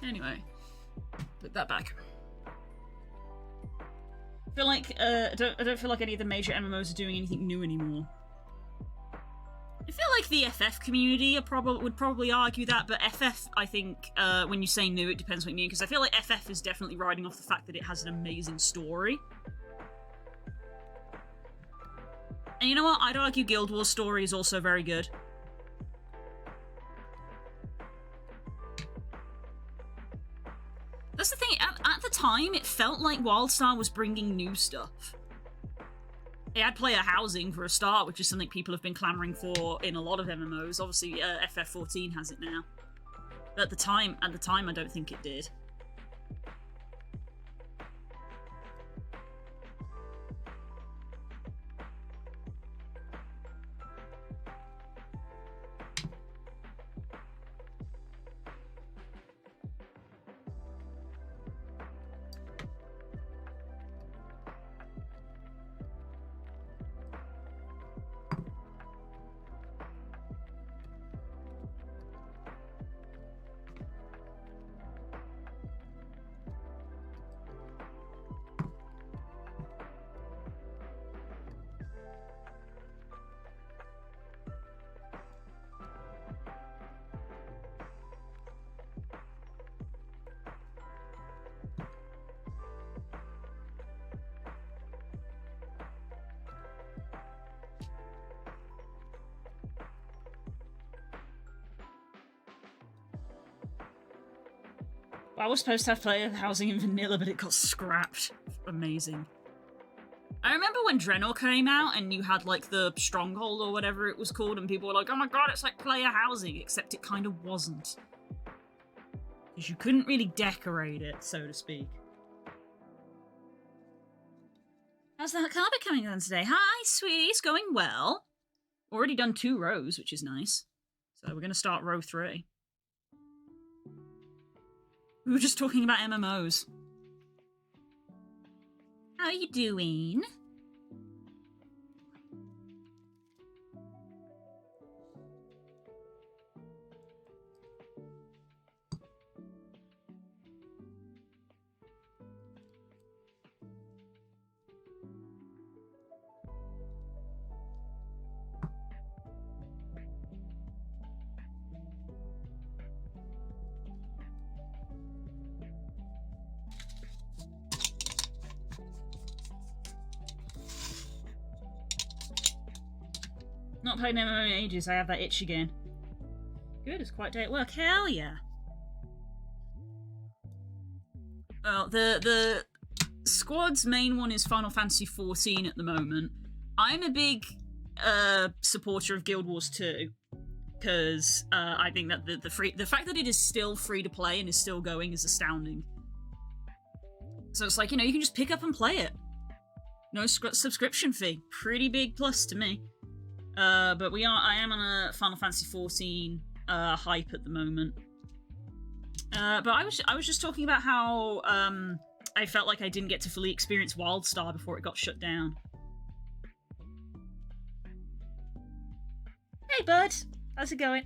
Anyway, put that back. I feel like I don't feel like any of the major MMOs are doing anything new anymore. I feel like the FF community would probably argue that, but FF, I think, when you say new, it depends what you mean, because I feel like FF is definitely riding off the fact that it has an amazing story. And you know what? I'd argue Guild Wars' story is also very good. That's the thing, at the time, it felt like Wildstar was bringing new stuff. It had player housing for a start, which is something people have been clamoring for in a lot of MMOs. Obviously, FF14 has it now. But at the time, I don't think it did. I was supposed to have player housing in vanilla, but it got scrapped. Amazing. I remember when Draenor came out and you had like the Stronghold or whatever it was called, and people were like, oh my god, it's like player housing, except it kind of wasn't. Because you couldn't really decorate it, so to speak. How's the carpet coming on today? Hi, sweetie, it's going well. Already done 2 rows, which is nice. So we're going to start row 3. We were just talking about MMOs. How are you doing? Not played MMO in ages, I have that itch again. Good, it's quite a day at work. Hell yeah! Well, the squad's main one is Final Fantasy XIV at the moment. I'm a big supporter of Guild Wars 2, because I think that the fact that it is still free to play and is still going is astounding. So it's like, you can just pick up and play it. No subscription fee. Pretty big plus to me. But I am on a Final Fantasy XIV hype at the moment. But I was just talking about how I felt like I didn't get to fully experience WildStar before it got shut down. Hey bud, how's it going?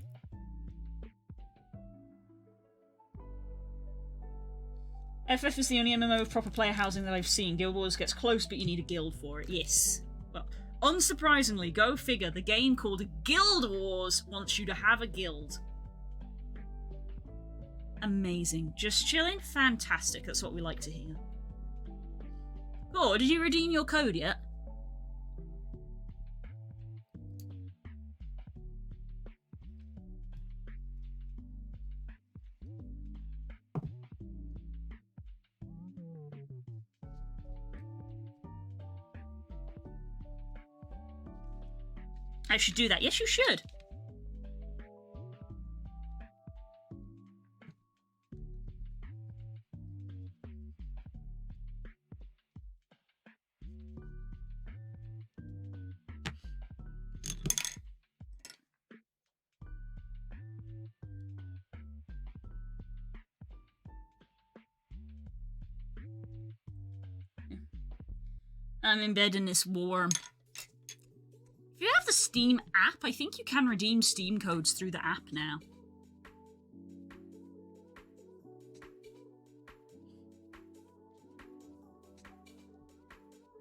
FF is the only MMO with proper player housing that I've seen. Guild Wars gets close, but you need a guild for it. Yes. Well, unsurprisingly, go figure, the game called Guild Wars wants you to have a guild. Amazing. Just chilling? Fantastic. That's what we like to hear. Cool. Did you redeem your code yet? I should do that. Yes, you should. I'm in bed and it's warm. If you have the Steam app, I think you can redeem Steam codes through the app now.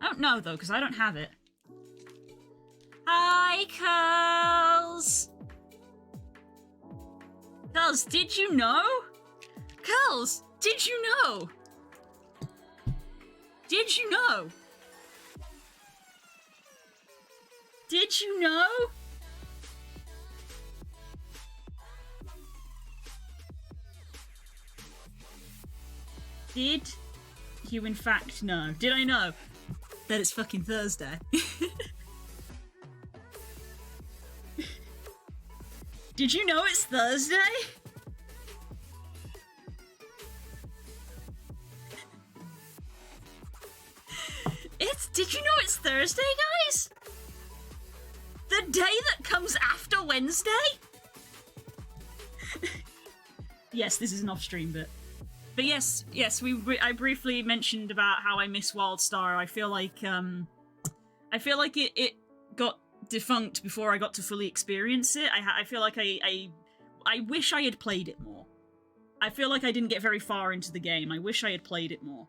I don't know, though, because I don't have it. Hi, Curls! Curls, did you know? Curls, did you know? Did you know? Did you know? Did you in fact know? Did I know that it's fucking Thursday? Did you know it's Thursday? Did you know it's Thursday, guys? The day that comes after Wednesday? Yes, this is an off-stream bit. But yes, I briefly mentioned about how I miss WildStar. I feel like it got defunct before I got to fully experience it. I feel like I wish I had played it more. I feel like I didn't get very far into the game. I wish I had played it more.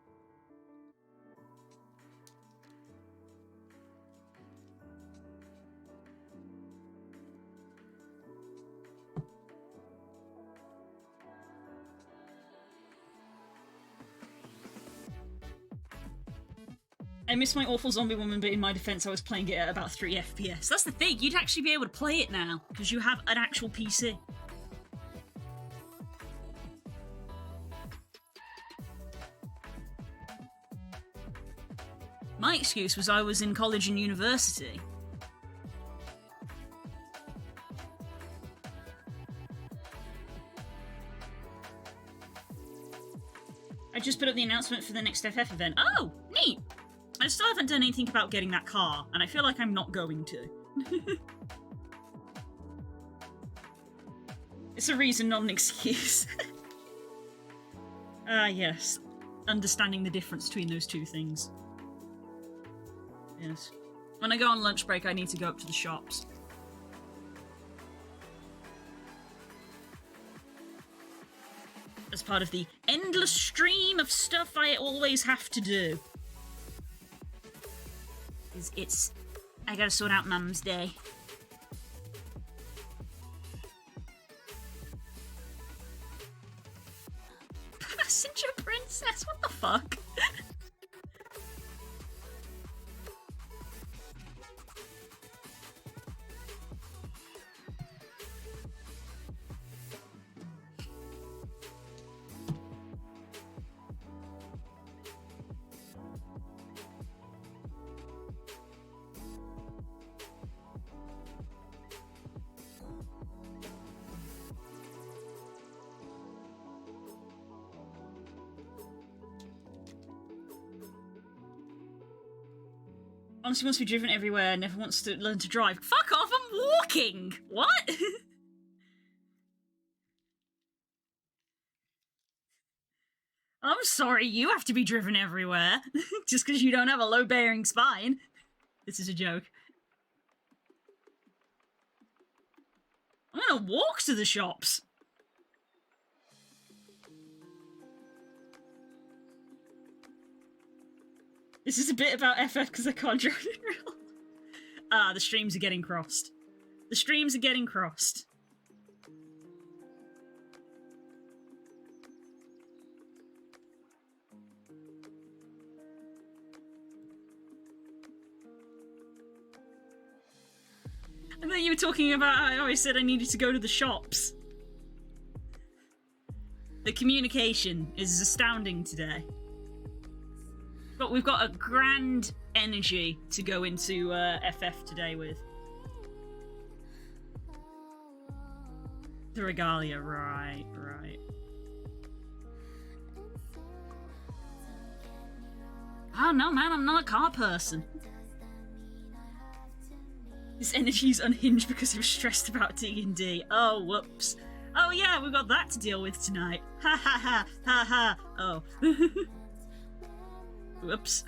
I miss my awful zombie woman, but in my defense, I was playing it at about 3 FPS. That's the thing, you'd actually be able to play it now, because you have an actual PC. My excuse was I was in college and university. I just put up the announcement for the next FF event. Oh, neat! I still haven't done anything about getting that car, and I feel like I'm not going to. It's a reason, not an excuse. Yes. Understanding the difference between those two things. Yes. When I go on lunch break, I need to go up to the shops. As part of the endless stream of stuff I always have to do. I gotta sort out Mum's Day. Passenger princess, what the fuck? Honestly wants to be driven everywhere, never wants to learn to drive. Fuck off, I'm walking! What? I'm sorry, you have to be driven everywhere. Just because you don't have a low-bearing spine. This is a joke. I'm gonna walk to the shops. This is a bit about FF because I can't drive in real. Ah, the streams are getting crossed. The streams are getting crossed. I thought you were talking about how I said I needed to go to the shops. The communication is astounding today. But we've got a grand energy to go into FF today with. The regalia, right. Oh no, man, I'm not a car person. This energy's unhinged because I'm stressed about D&D. Oh, whoops. Oh yeah, we've got that to deal with tonight. Ha ha ha, ha ha. Oh. Whoops.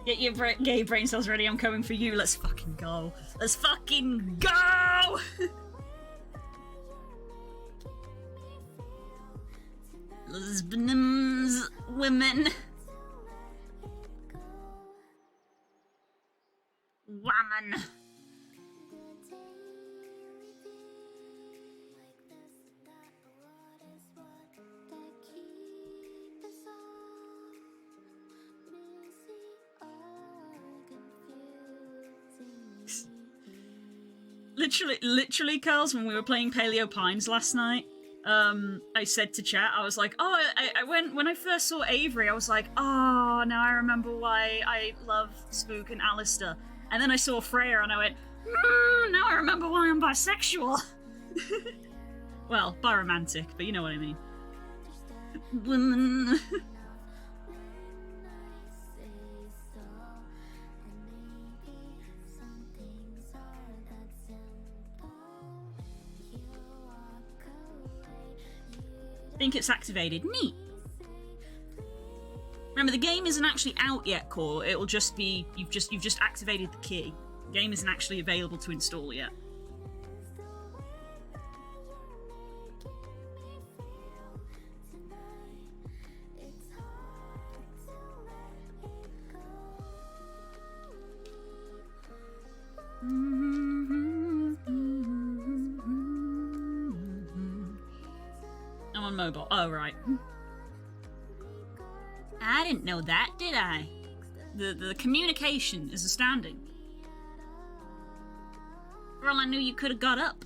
Get your gay brain cells ready, I'm coming for you. Let's fucking go. Let's fucking go! Lesbians, women. Woman. Literally, Curls, when we were playing Paleo Pines last night, I said to chat, I was like, oh, when I first saw Avery, I was like, oh, now I remember why I love Spook and Alistair. And then I saw Freya and I went, now I remember why I'm bisexual. Well, biromantic, but you know what I mean. Women. Think it's activated. Neat. Remember, the game isn't actually out yet, Core. It'll just be you've just activated the key. The game isn't actually available to install yet. I'm on mobile. Oh, right. I didn't know that, did I? The communication is astounding. For all I knew, you could have got up.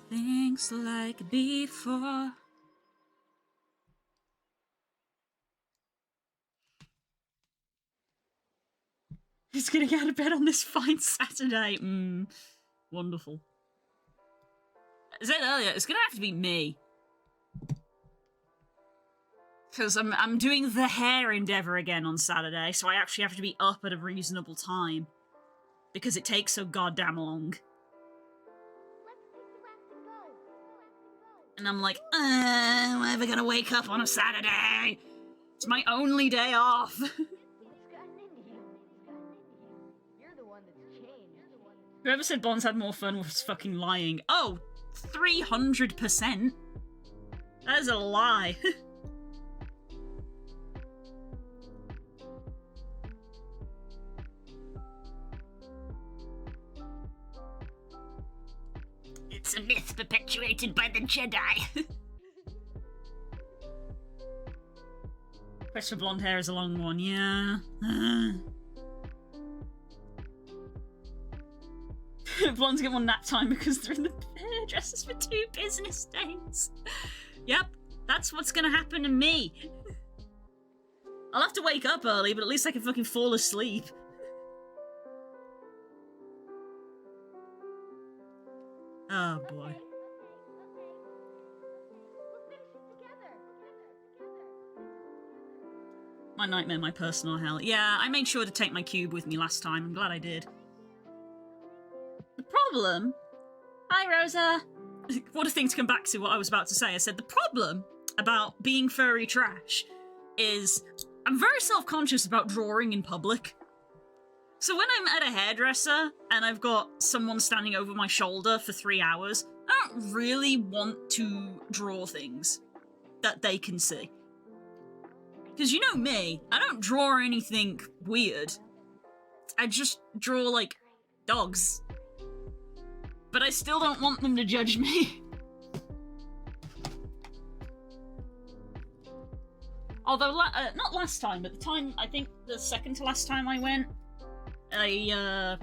Things like before. He's getting out of bed on this fine Saturday. Wonderful. I said earlier, it's gonna have to be me. Because I'm doing the hair endeavour again on Saturday, so I actually have to be up at a reasonable time. Because it takes so goddamn long. And I'm like, am I ever gonna wake up on a Saturday? It's my only day off. Whoever said Bonds had more fun was fucking lying. Oh, 300%. That is a lie. It's a myth. That's perpetuated by the Jedi. Quest for blonde hair is a long one, yeah. Blondes get more nap time because they're in the hairdressers for 2 business days. Yep, that's what's gonna happen to me. I'll have to wake up early, but at least I can fucking fall asleep. Oh boy. My nightmare, my personal hell. Yeah, I made sure to take my cube with me last time. I'm glad I did. The problem... Hi, Rosa. What a thing to come back to what I was about to say. I said the problem about being furry trash is I'm very self-conscious about drawing in public. So when I'm at a hairdresser and I've got someone standing over my shoulder for 3 hours, I don't really want to draw things that they can see. Because you know me, I don't draw anything weird. I just draw, like, dogs. But I still don't want them to judge me. Although, not last time, but the time, I think the second to last time I went, I,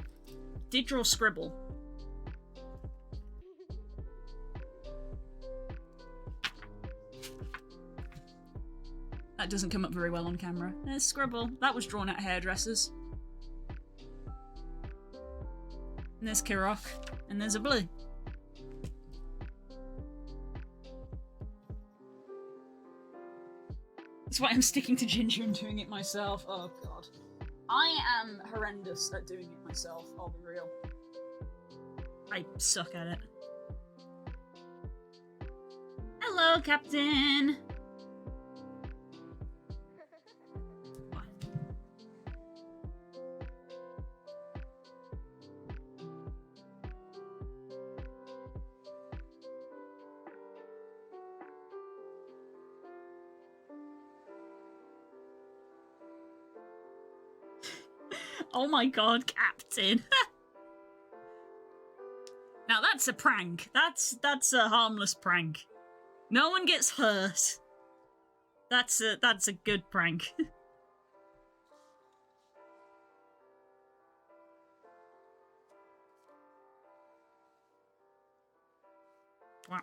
did draw Scribble. That doesn't come up very well on camera. There's Scribble. That was drawn at hairdressers. And there's Kirok. And there's a blue. That's why I'm sticking to Ginger and doing it myself. Oh god. I am horrendous at doing it myself, I'll be real. I suck at it. Hello, Captain! Oh my god, Captain. Now that's a prank. That's a harmless prank. No one gets hurt. That's a good prank. Wow.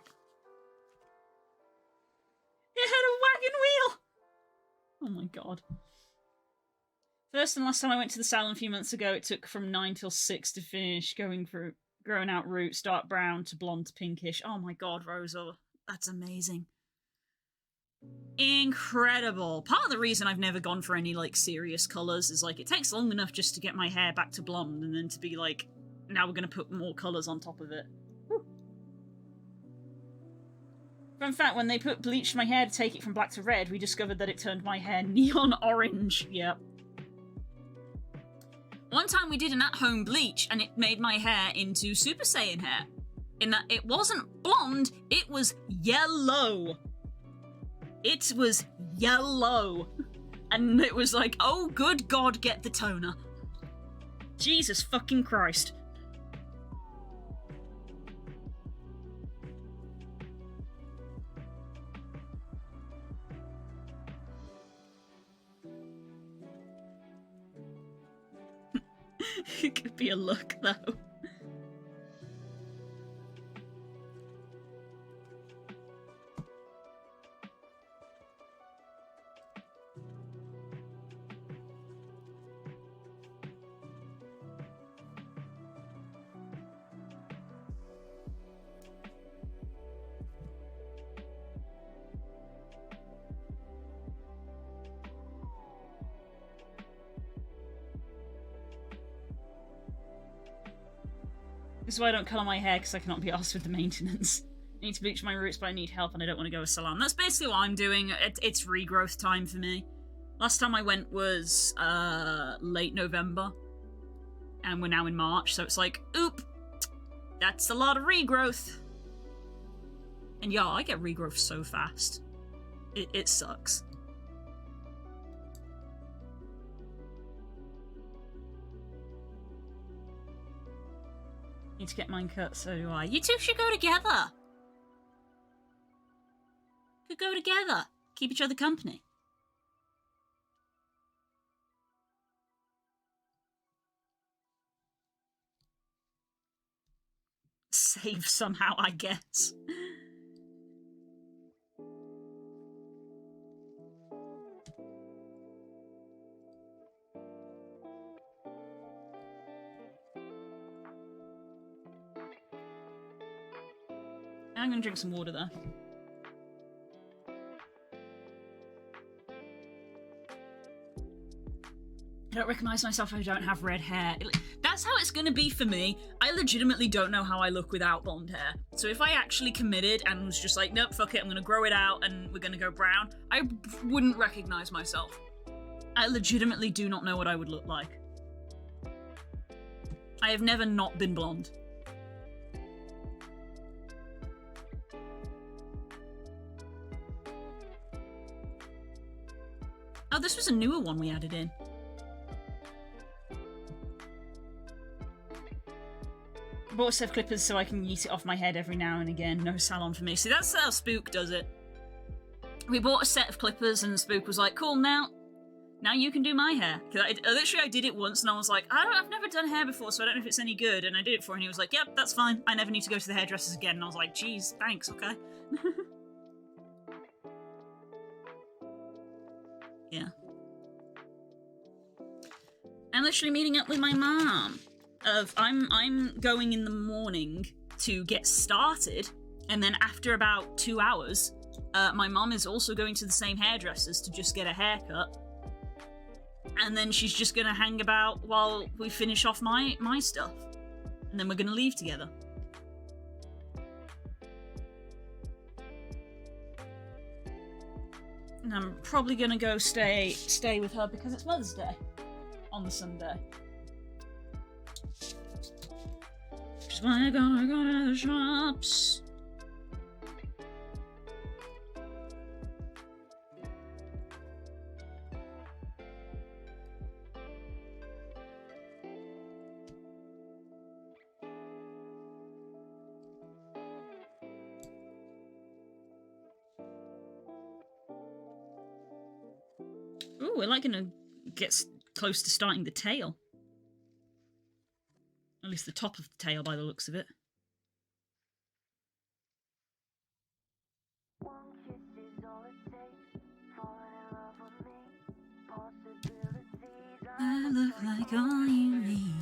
It had a wagon wheel! Oh my god. First and last time I went to the salon a few months ago, it took from 9 till 6 to finish, going through growing out roots, dark brown to blonde to pinkish. Oh my god, Rosa. That's amazing. Incredible. Part of the reason I've never gone for any, like, serious colours is, like, it takes long enough just to get my hair back to blonde and then to be like, now we're going to put more colours on top of it. Whew. Fun fact, when they bleached my hair to take it from black to red, we discovered that it turned my hair neon orange. Yep. One time we did an at-home bleach and it made my hair into Super Saiyan hair. In that it wasn't blonde, it was yellow. It was yellow. And it was like, oh good god, get the toner. Jesus fucking Christ. It could be a look, though. This is why I don't colour my hair, because I cannot be arsed with the maintenance. I need to bleach my roots, but I need help and I don't want to go to a salon. That's basically what I'm doing. It's regrowth time for me. Last time I went was late November. And we're now in March, so it's like, oop! That's a lot of regrowth. And yeah, I get regrowth so fast. It sucks. Need to get mine cut, so do I. You two should go together! Could go together. Keep each other company. Save somehow, I guess. I'm gonna drink some water though. I don't recognise myself if I don't have red hair. That's how it's gonna be for me. I legitimately don't know how I look without blonde hair. So if I actually committed and was just like, nope, fuck it, I'm gonna grow it out and we're gonna go brown, I wouldn't recognise myself. I legitimately do not know what I would look like. I have never not been blonde. Oh, this was a newer one we added in. Bought a set of clippers so I can yeet it off my head every now and again. No salon for me. See, that's how Spook does it. We bought a set of clippers and Spook was like, cool, now you can do my hair. Because I did it once and I was like, I've never done hair before, so I don't know if it's any good. And I did it for him and he was like, yep, that's fine. I never need to go to the hairdressers again. And I was like, geez, thanks, okay. Yeah. I'm literally meeting up with my mom. I'm going in the morning to get started, and then after about 2 hours, my mom is also going to the same hairdressers to just get a haircut, and then she's just gonna hang about while we finish off my stuff, and then we're gonna leave together. And I'm probably gonna go stay with her because it's Mother's Day on the Sunday. Just wanna go to the shops. Ooh, we're like gonna get close to starting the tail. At least the top of the tail by the looks of it. I look like all you need.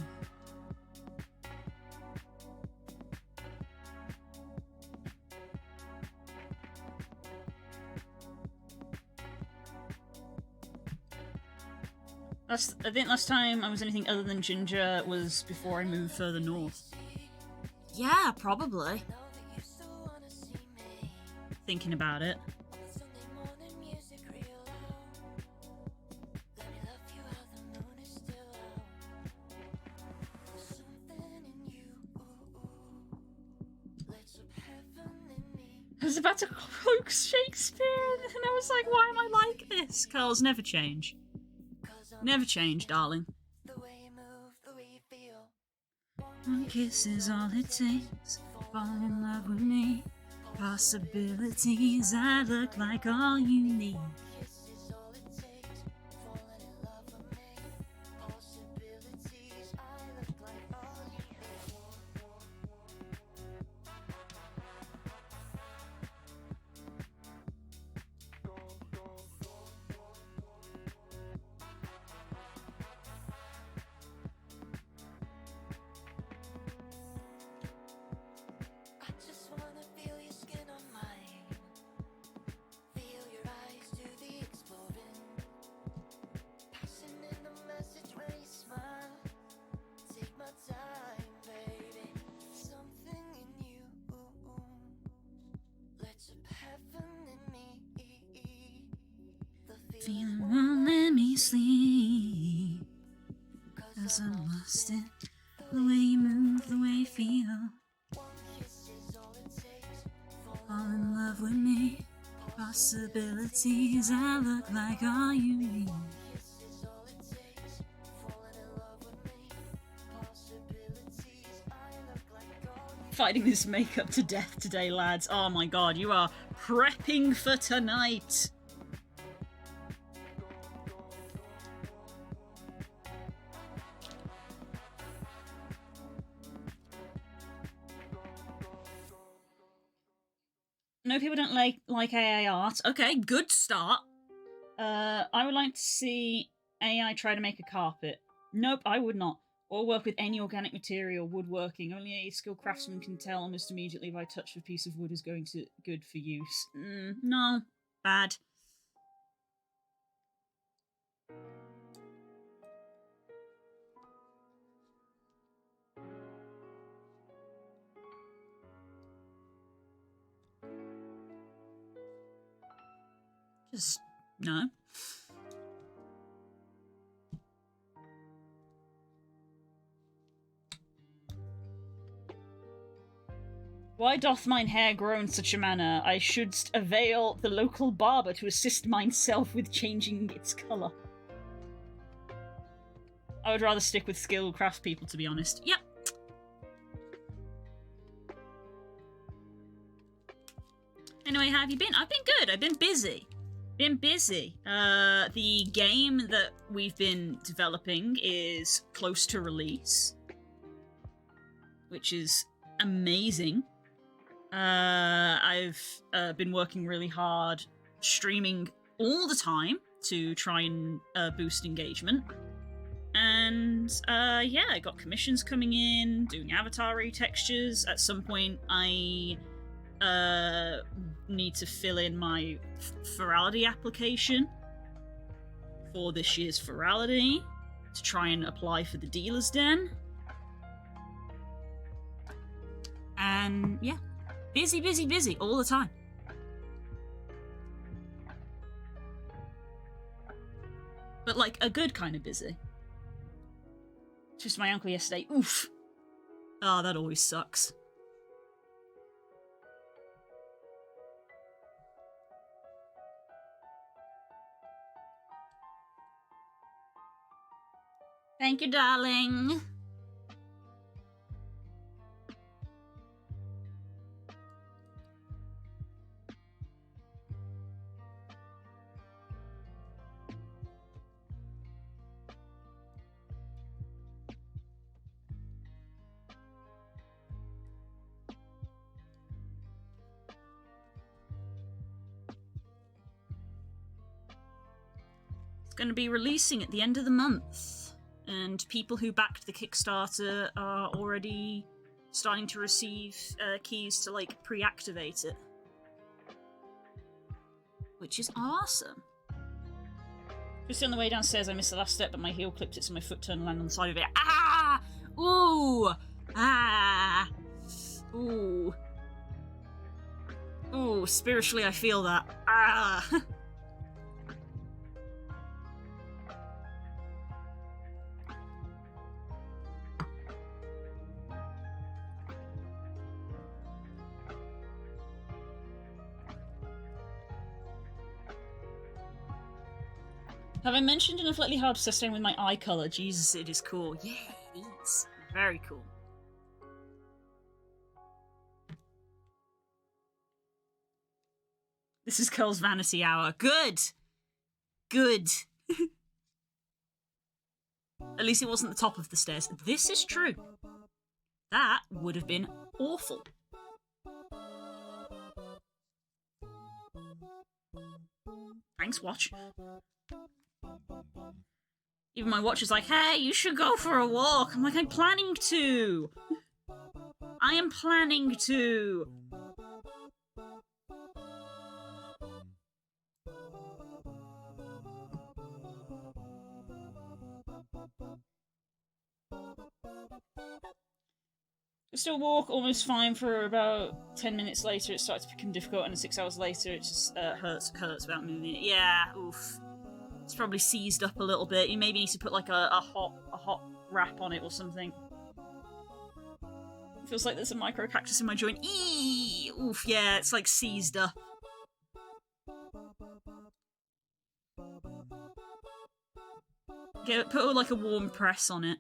I think last time I was anything other than ginger was before I moved further north. Yeah, probably. Thinking about it. I was about to quote Shakespeare and I was like, why am I like this? Curls never change. Never change, darling. One kiss is all it takes. Fall in love with me. Possibilities, I look like all you need. Feeling won't let me sleep, 'cause I'm lost in the way you move, the way you feel. Fall in love with me. Possibilities, I look like all you need. fighting this makeup to death today, lads. Oh my god, you are prepping for tonight. No, people don't like AI art. Okay, good start. I would like to see AI try to make a carpet. Nope, I would not. Or work with any organic material, woodworking. Only a skilled craftsman can tell almost immediately if I touch a piece of wood is going to good for use. No, bad. Just no. Why doth mine hair grow in such a manner? I shouldst avail the local barber to assist myself with changing its colour. I would rather stick with skilled craftspeople, to be honest. Yep. Anyway, how have you been? I've been good. I've been busy. The game that we've been developing is close to release, which is amazing. I've been working really hard, streaming all the time to try and boost engagement. And yeah, I got commissions coming in, doing avatar retextures. At some point, I need to fill in my Ferality application for this year's Ferality to try and apply for the Dealer's Den. And yeah, busy all the time. But like a good kind of busy. Just my uncle yesterday. Oof. Oh, that always sucks. Thank you, darling. It's going to be releasing at the end of the month, and people who backed the Kickstarter are already starting to receive keys to like pre-activate it, which is awesome. Just on the way downstairs, I missed the last step, but my heel clipped it, so my foot turned and landed on the side of it. Ah! Ooh! Ah! Ooh! Ooh! Spiritually, I feel that. Ah! Have I mentioned enough lately how obsessed I am with my eye colour? Jesus, it is cool. Yeah, it is. Very cool. This is Curl's vanity hour. Good! Good. At least it wasn't the top of the stairs. This is true. That would have been awful. Thanks, watch. Even my watch is like, hey, you should go for a walk. I'm like, I'm planning to. I am planning to. I still walk almost fine for about 10 minutes later. It starts to become difficult, and 6 hours later, it just hurts about moving it. Yeah, oof. It's probably seized up a little bit. You maybe need to put like a hot wrap on it or something. It feels like there's a micro cactus in my joint. Eee! Oof, yeah, it's like seized up. Put like a warm press on it.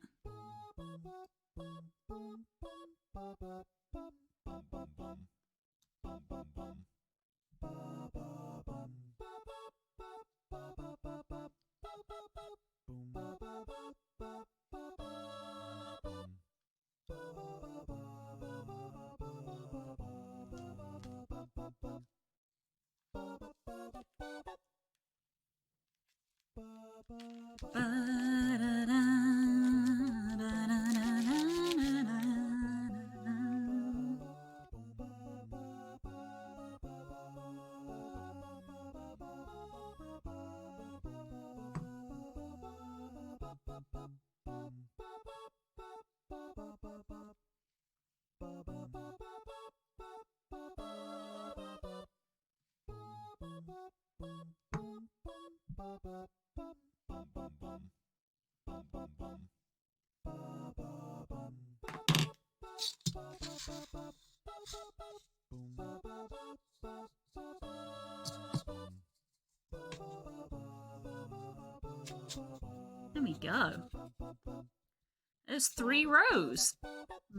There we go. There's 3 rows.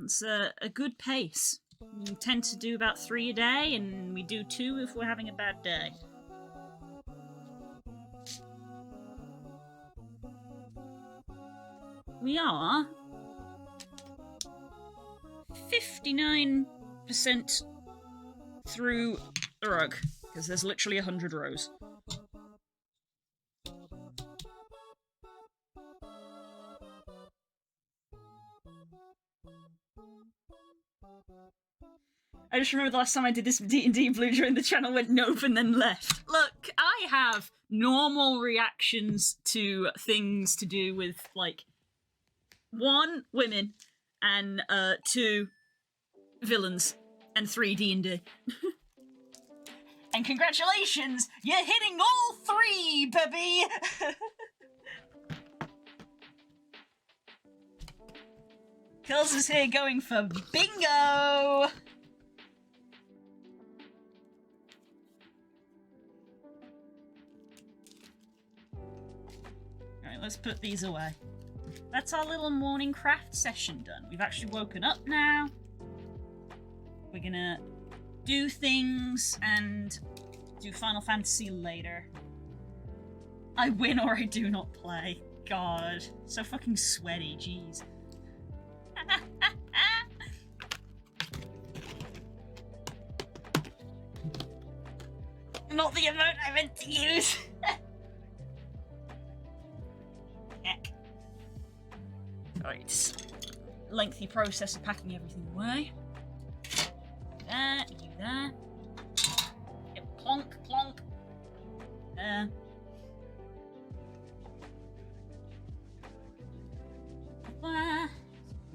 It's a good pace. We tend to do about 3 a day, and we do 2 if we're having a bad day. We are 59% through the rug, because there's literally 100 rows. I just remember the last time I did this D&D Blue during the channel went nope and then left. Look, I have normal reactions to things to do with, like, 1, women, and 2, villains, and 3, D&D. And congratulations, you're hitting all 3, baby! Kills is here going for bingo! Alright, let's put these away. That's our little morning craft session done. We've actually woken up now. We're gonna do things and do Final Fantasy later. I win or I do not play. God, so fucking sweaty, jeez. Not the emote I meant to use. Heck. Right. Lengthy process of packing everything away. Do that, do that. Yep, clonk, clonk.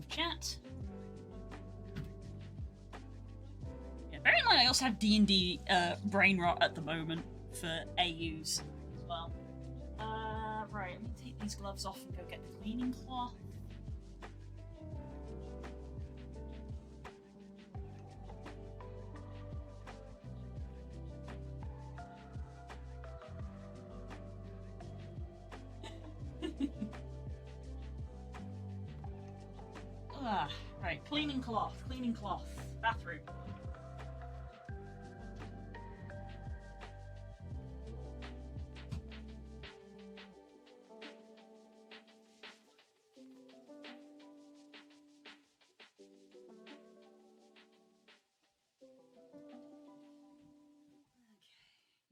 Chat. Yeah, bear in mind I also have D&D brain rot at the moment for AUs as well. Right, let me take these gloves off and go get the cleaning cloth. Right, cleaning cloth, bathroom.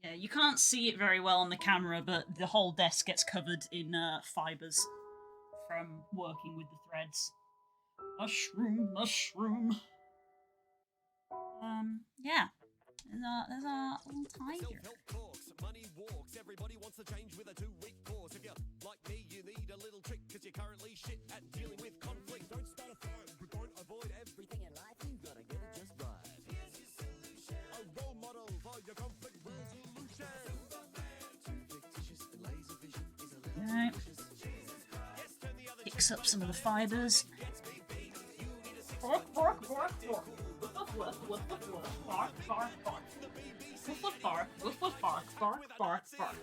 Yeah, you can't see it very well on the camera, but the whole desk gets covered in fibres from working with the threads. Mushroom, mushroom. Yeah. There's our little tiger. Money walks, everybody wants to change with a 2-week course. If you're like me, you need a little trick, cause you're currently shit at dealing with conflict. Don't start a fight, but don't avoid everything in life. You gotta get it just right. Here's your solution. A role model for your conflict resolution. Fictitious laser vision is a little Right. Picks up some of the fibres. Bark, bark, bark, bark. Woof, woof, woof, woof, woof. Bark, bark, bark. Woof, woof, bark. Woof, woof, bark. Bark, bark, bark.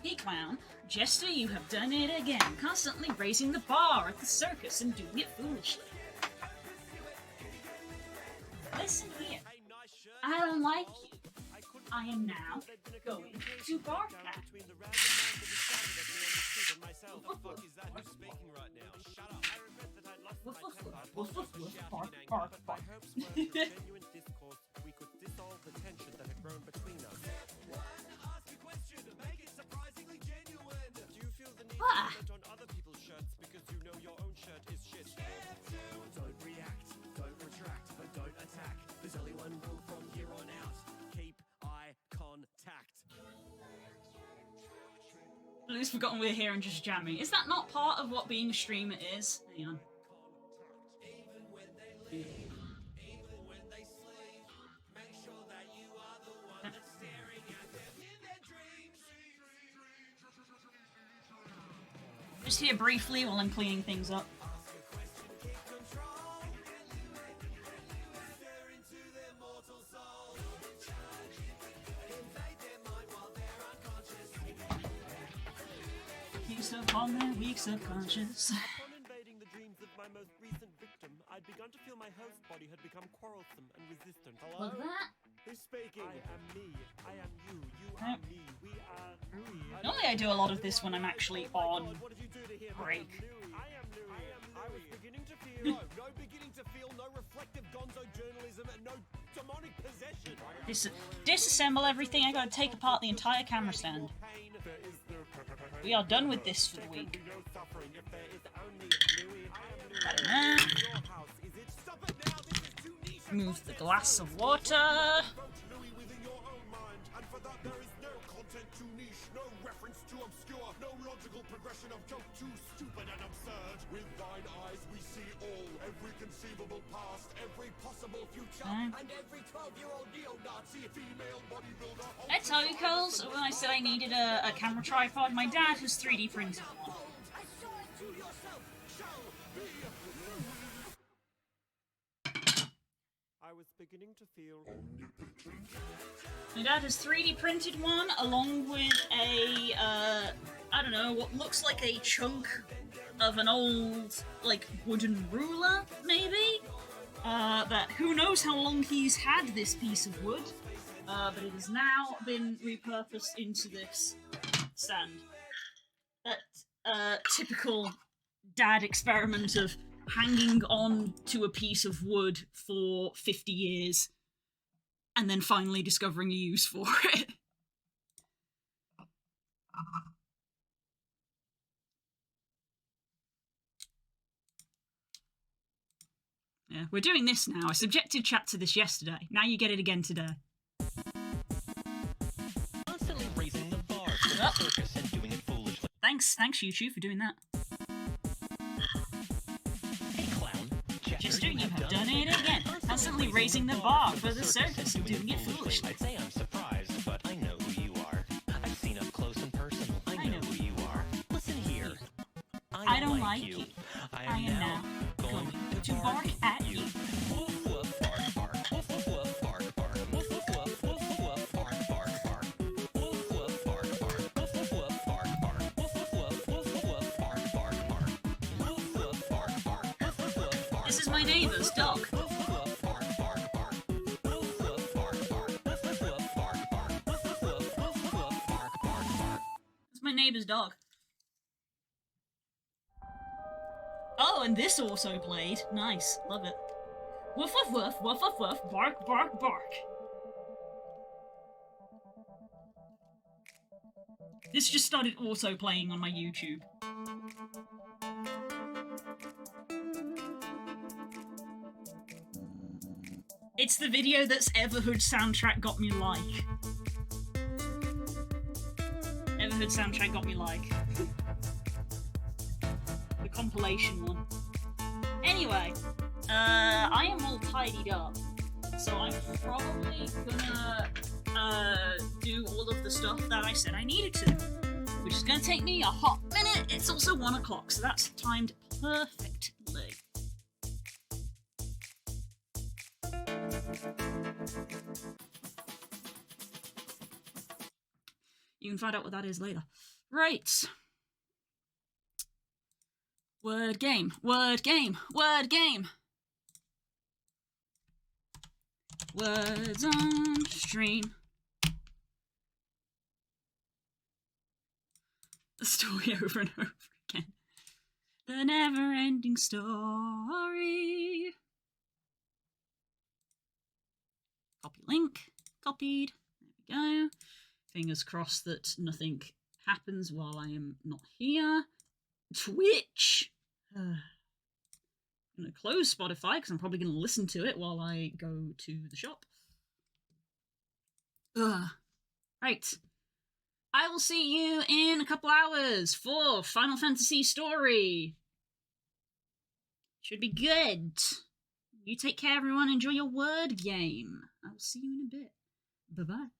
Hey clown, Jester, you have done it again, constantly raising the bar at the circus and doing it foolishly. Listen here, I don't like you. I am now going to bark at you. Woof, woof, woof, woof, woof, bark, bark, bark. At least forgotten we're here and just jamming. Is that not part of what being a streamer is? Hang on. Just here briefly while I'm cleaning things up. Keeps upon their weak subconscious. Upon invading the dreams of my most recent victim, I'd begun to feel my host body had become quarrelsome and resistant. Love that. Who's speaking? I am me. I am you. You are Yep. me. We are Louis. Normally I do a lot of this when I'm actually on What did you do to him? break. I am Louis. I was beginning to feel no beginning to feel, no reflective gonzo journalism, and no demonic possession. Disassemble everything. I gotta take apart the entire camera stand. Pain. There is no We are done with this for the week. no suffering if there is only Louis. I am Louis. That in there. Your house is it? Stop it now. This is too niche. Remove the glass of water. Louis within your own mind, and for that there is no content too niche, no reference too obscure, no logical progression of joke too stupid and absurd. With thine eyes we see all, every conceivable past, every possible future, Okay. and every 12-year-old neo-Nazi female bodybuilder. I tell you, Coles, when I said I needed a camera tripod, my dad has 3D printed one. I saw it to yourself, shall be I was beginning to feel My dad has 3D printed one along with a, I don't know, what looks like a chunk of an old, like, wooden ruler, maybe? That who knows how long he's had this piece of wood, but it has now been repurposed into this stand. That, typical dad experiment of hanging on to a piece of wood for 50 years and then finally discovering a use for it. Yeah, we're doing this now. I subjected chat to this yesterday. Now you get it again today. Constantly raising the bar for the circus and doing it foolishly. Thanks YouTube for doing that. Hey clown, Chester, you have done it again. Constantly raising the bar for the circus and doing it foolishly. I'd say I'm surprised, but I know who you are. I've seen up close and personal. I know who you are. Listen here. I don't like you. I I am now going to bark at you. Woof woof bark bark. Woof woof woof bark bark. Woof woof woof woof woof bark bark bark. Woof woof bark bark. Woof woof woof bark bark. Woof woof woof woof woof bark bark bark. Woof woof bark bark. Woof woof woof bark. This is my neighbour's dog. Woof woof bark bark bark. Woof woof bark bark. Woof woof woof bark bark. Woof woof woof woof woof bark bark bark. It's my neighbour's dog. Oh, and this also played. Nice. Love it. Woof woof woof, woof woof woof, bark bark bark. This just started auto playing on my YouTube. It's the video that's Everhood soundtrack got me like. Everhood soundtrack got me like. The compilation one. Anyway, I am all tidied up, so I'm probably gonna do all of the stuff that I said I needed to, which is gonna take me a hot minute. It's also 1 o'clock, so that's timed perfectly. You can find out what that is later. Right. Word game, word game, word game. Words on stream. The story over and over again. The never-ending story. Copy link. Copied. There we go. Fingers crossed that nothing happens while I am not here. Twitch. I'm going to close Spotify because I'm probably going to listen to it while I go to the shop. Ugh. Right. I will see you in a couple hours for Final Fantasy Story. Should be good. You take care, everyone. Enjoy your word game. I will see you in a bit. Bye-bye.